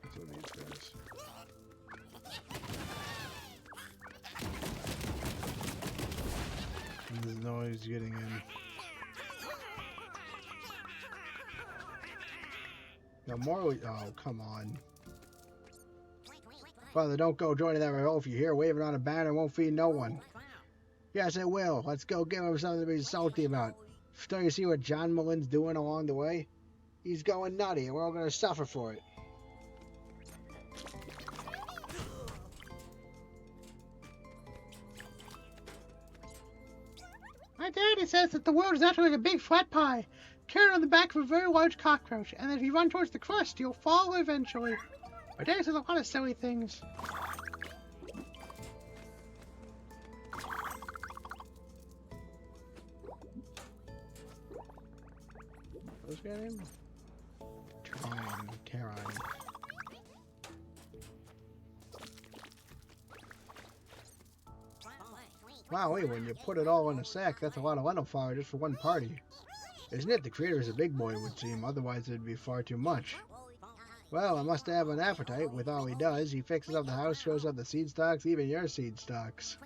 That's what these guys. There's noise getting in. No more. Oh, come on. Father, don't go joining that revolt. If you hear waving on a banner, won't feed no one. Yes, it will. Let's go give him something to be salty about. Don't you see what John Mullen's doing along the way? He's going nutty, and we're all going to suffer for it. My daddy says that the world is actually like a big flat pie, carried on the back of a very large cockroach, and that if you run towards the crust, you'll fall eventually. My daddy says a lot of silly things. What's his name? Terran. Wow, wait, when you put it all in a sack, that's a lot of lentil flour just for one party. Isn't it? The creator is a big boy, it would seem. Otherwise, it'd be far too much. Well, I must have an appetite with all he does. He fixes up the house, shows up the seed stocks, even your seed stocks.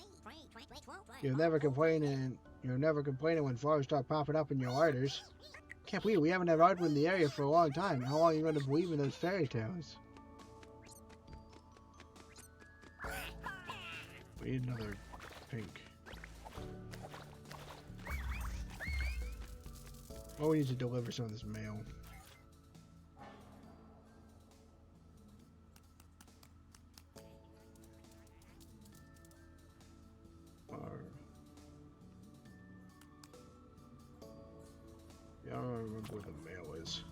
You're never complaining when flowers start popping up in your larders. Can't believe we haven't had art in the area for a long time. How long are you going to believe in those fairy tales? We need another pink. Oh, we need to deliver some of this mail. Yeah, I don't remember where the mail is.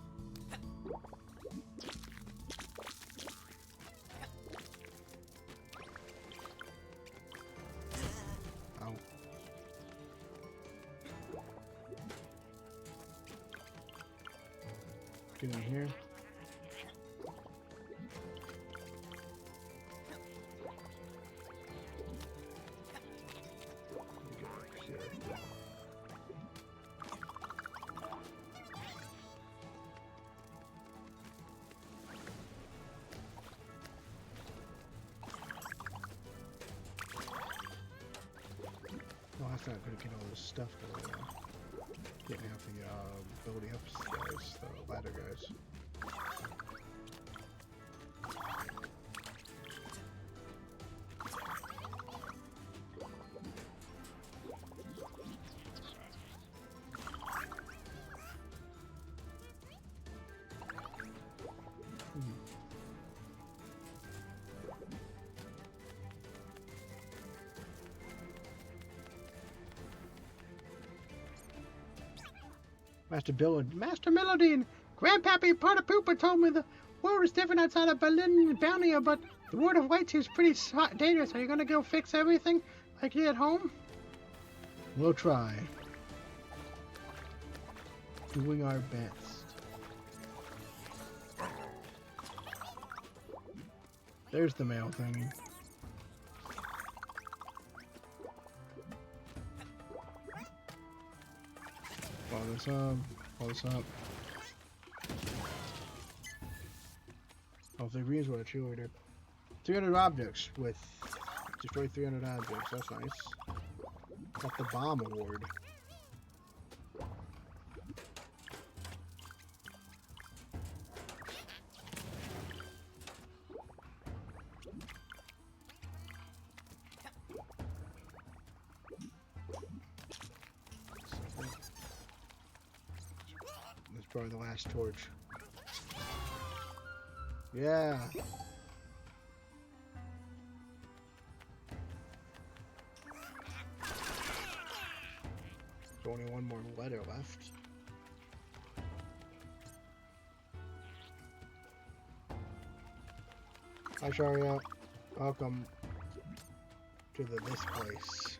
Ow. Get in here. Oh, I thought I could get all this stuff going on. Getting out the ability up guys, the ladder guys. Master Melodine! Grandpappy Poopa told me the world is different outside of Berlin and Balnia, but the world of light is pretty dangerous. Are you gonna go fix everything like you at home? We'll try. Doing our best. There's the mail thingy. Pull this up. Oh, if the greens were a cheerleader. 300 objects with... Destroy 300 objects, that's nice. Got the bomb award. That's probably the last torch. Yeah. There's only one more letter left. Hi, Sharia. Welcome to this place.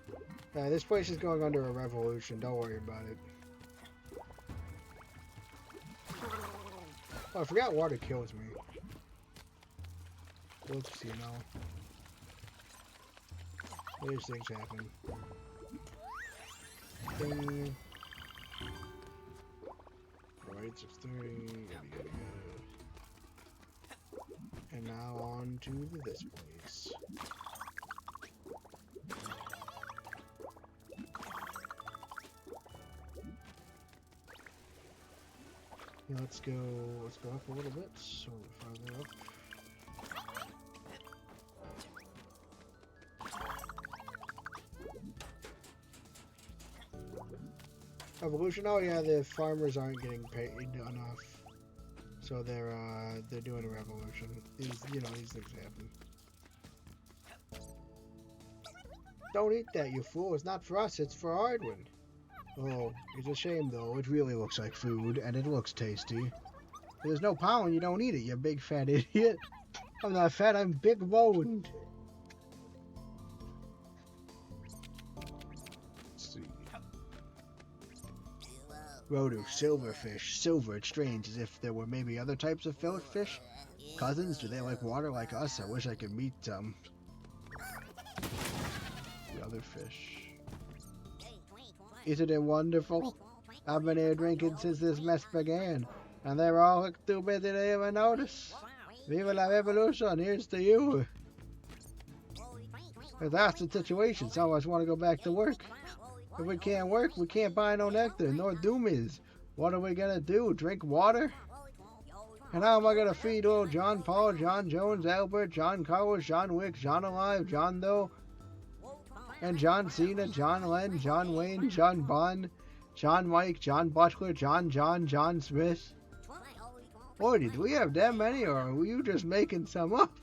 This place is going under a revolution. Don't worry about it. Oh, I forgot water kills me. Whoops, you know. These things happen. Ding. Alright, 6:30. Yada, yada, yada. And now on to this place. Let's go up a little bit, so farther up. Evolution, oh yeah, the farmers aren't getting paid enough. So they're doing a revolution. These things happen. Don't eat that, you fool. It's not for us, it's for Ardwin. Oh, it's a shame though. It really looks like food, and it looks tasty. If there's no pollen, you don't eat it, you big fat idiot. I'm not fat, I'm big boned. Let's see. Rodu, silverfish. Silver, it's strange, as if there were maybe other types of fish. Cousins, do they like water like us? I wish I could meet some. The other fish. Isn't it wonderful? I've been here drinking since this mess began, and they're all too busy to even notice. Viva la revolution, here's to you. If that's the situation, some of us want to go back to work. If we can't work, we can't buy no nectar, nor doomies. What are we gonna do, drink water? And how am I gonna feed old John Paul, John Jones, Albert, John Carlos, John Wick, John Alive, John Doe, and John Cena, John Lennon, John Wayne, John Bond, John Mike, John Butler, John Smith? Boy, did we have that many, or were you just making some up?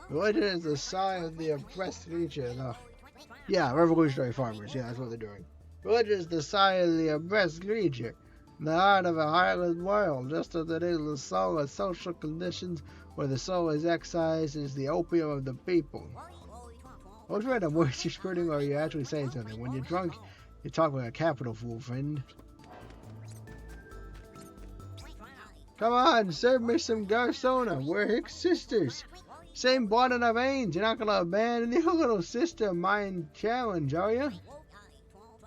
What is the sign of the oppressed creature? No. Yeah, revolutionary farmers. Yeah, that's what they're doing. What is the sign of the oppressed creature? In the heart of a heartless world, just as it is the soul of social conditions where the soul is excised, is the opium of the people. What random words you're spurting, or are you actually saying something? When you're drunk, you talk like a capital fool, friend. Come on, serve me some Garcona. We're Hicks sisters. Same blood in our veins. You're not gonna abandon your little sister mind challenge, are you?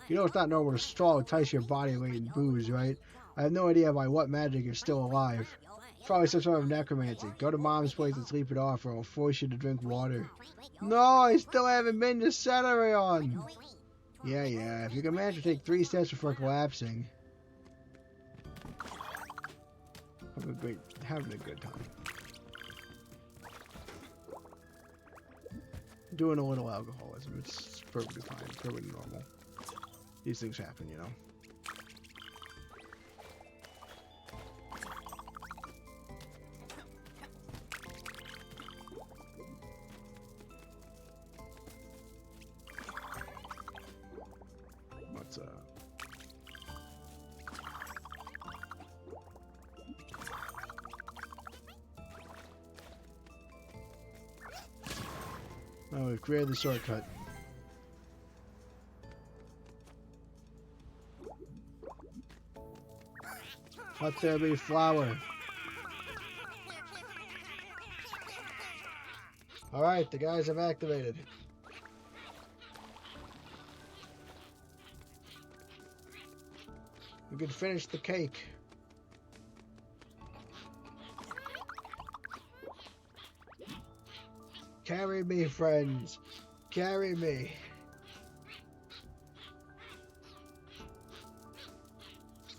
You know it's not normal to straw entice your body weight in booze, right? I have no idea by what magic you're still alive. It's probably some sort of necromancy. Go to mom's place and sleep it off, or I'll force you to drink water. No, I still haven't been to Celeron. Yeah, if you can manage to take 3 steps before collapsing. Having a good time. Doing a little alcoholism. It's perfectly fine, perfectly normal. These things happen, you know. What's Oh, we've created the shortcut. Let there be flour. Alright, the guys have activated. We can finish the cake. Carry me, friends. Carry me.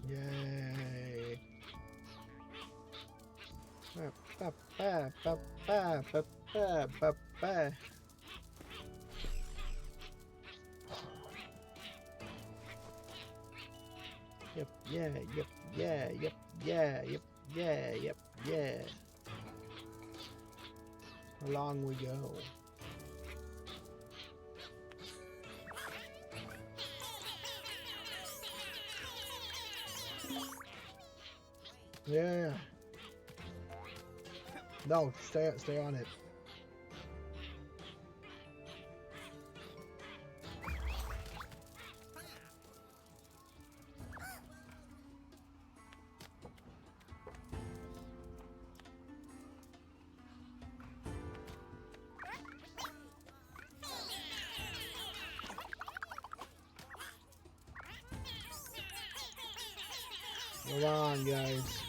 Yay. Ba, ba, ba, ba, ba, ba, ba, ba. Yep. Along we go. Yeah. No, stay on it. Come on, guys.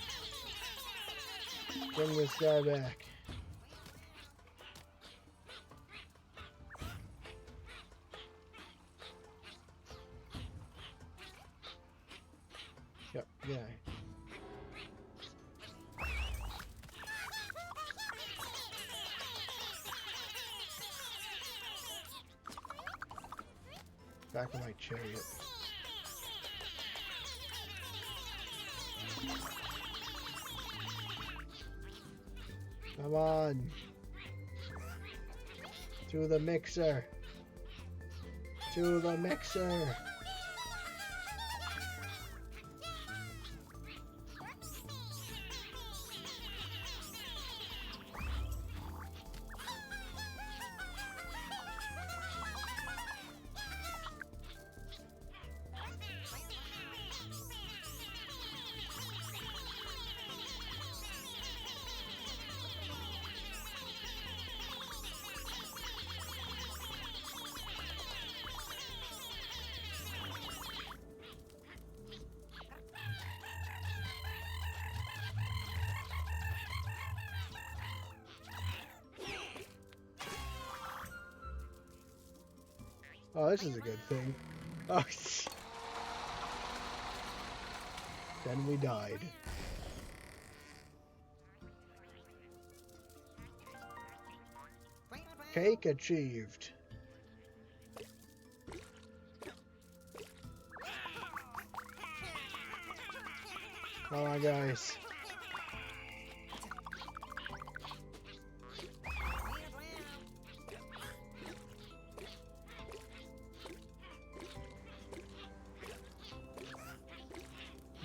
Bring this guy back. Yep, yeah. Back of my chariot. Come on. To the mixer. To the mixer. Oh, this is a good thing. Oh, then we died. Cake achieved. Come on, guys.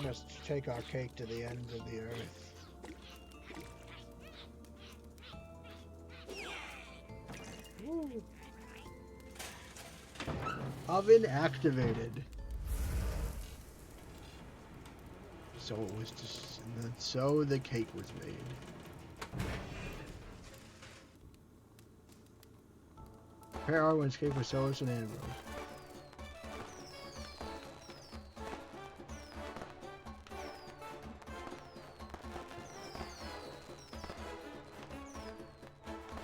Let's take our cake to the ends of the earth. Woo. Oven activated. So it was just, and then so the cake was made. Prepare Arwen's cake for Celos and Ambrose.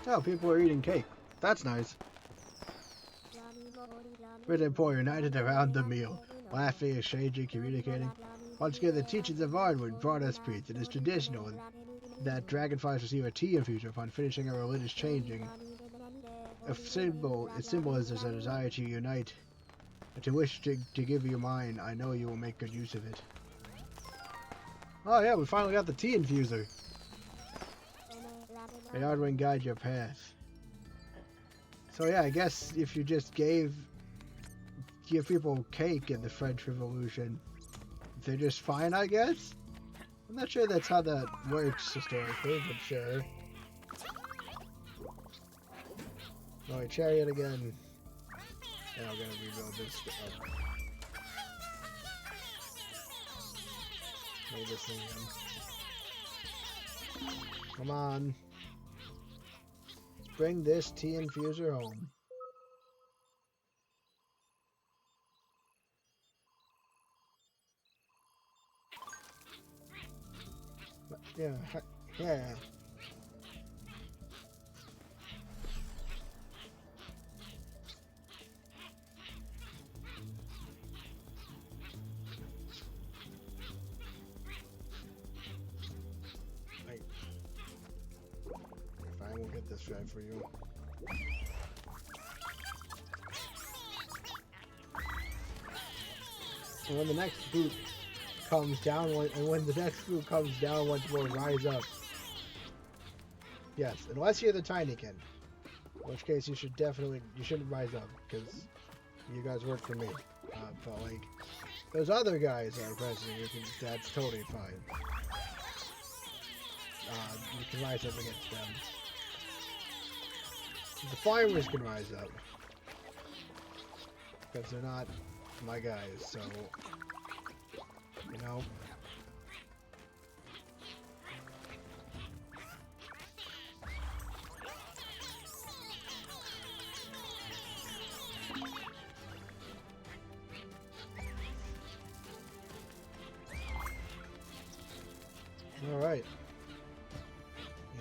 Oh, people are eating cake. That's nice. Rich and poor united around the meal, laughing, exchanging, communicating. Once again, the teachings of Ardwood brought us peace. It is traditional that dragonflies receive a tea infusion upon finishing a religious changing. It symbolizes a desire to unite, and to wish to give you mine. I know you will make good use of it. Oh yeah, we finally got the tea infuser. May Ardwin guide your path. So yeah, I guess if you just give people cake in the French Revolution, they're just fine, I guess? I'm not sure that's how that works historically, but sure. Alright, chariot again. And I'm gonna rebuild this. Hold this thing in. Come on. Let's bring this tea infuser home. Yeah, yeah. I will get this right for you. And when the next boot comes down, and when the next boot comes down once more, rise up. Yes, unless you're the Tinykin, in which case you shouldn't rise up because you guys work for me. But like those other guys are president, that's totally fine. You can rise up against them. The farmers can rise up because they're not my guys, so you know. All right,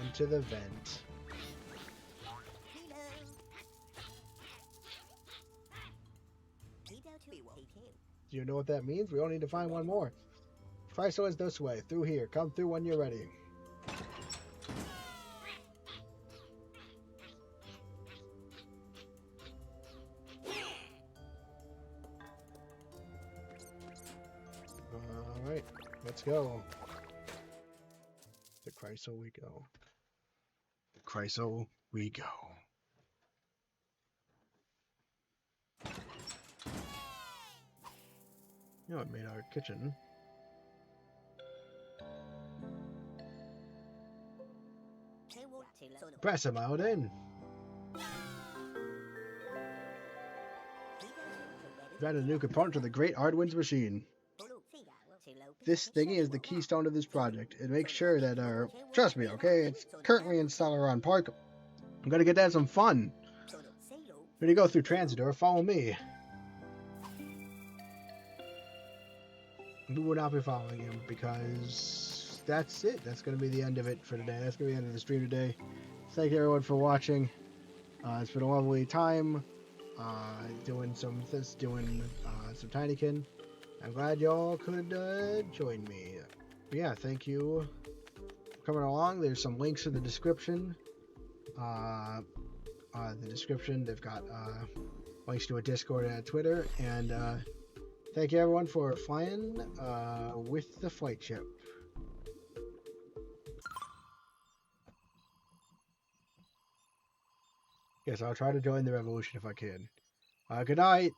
into the vent. Do you know what that means? We only need to find one more. Chrysler is this way. Through here. Come through when you're ready. Alright. Let's go. To Chrysler we go. To Chrysler we go. You know, it made our kitchen. Press him out in. Add a new component to the Great Ardwin's machine. This thingy is the keystone of this project. It makes sure that trust me, okay? It's currently installed around Park. I'm gonna get to have some fun. When you go through Transitor, follow me. We will not be following him because that's it. That's going to be the end of it for today. That's going to be the end of the stream today. Thank you everyone for watching. It's been a lovely time. doing some Tinykin. I'm glad y'all could join me. But yeah, thank you for coming along. There's some links in the description. They've got links to a Discord and a Twitter. And thank you everyone for flying with the Flightship. Yes, I'll try to join the revolution if I can. Good night.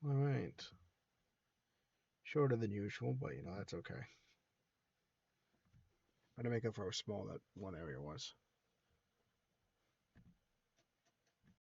All right. Shorter than usual, but that's okay. I had to make up for how small that one area was.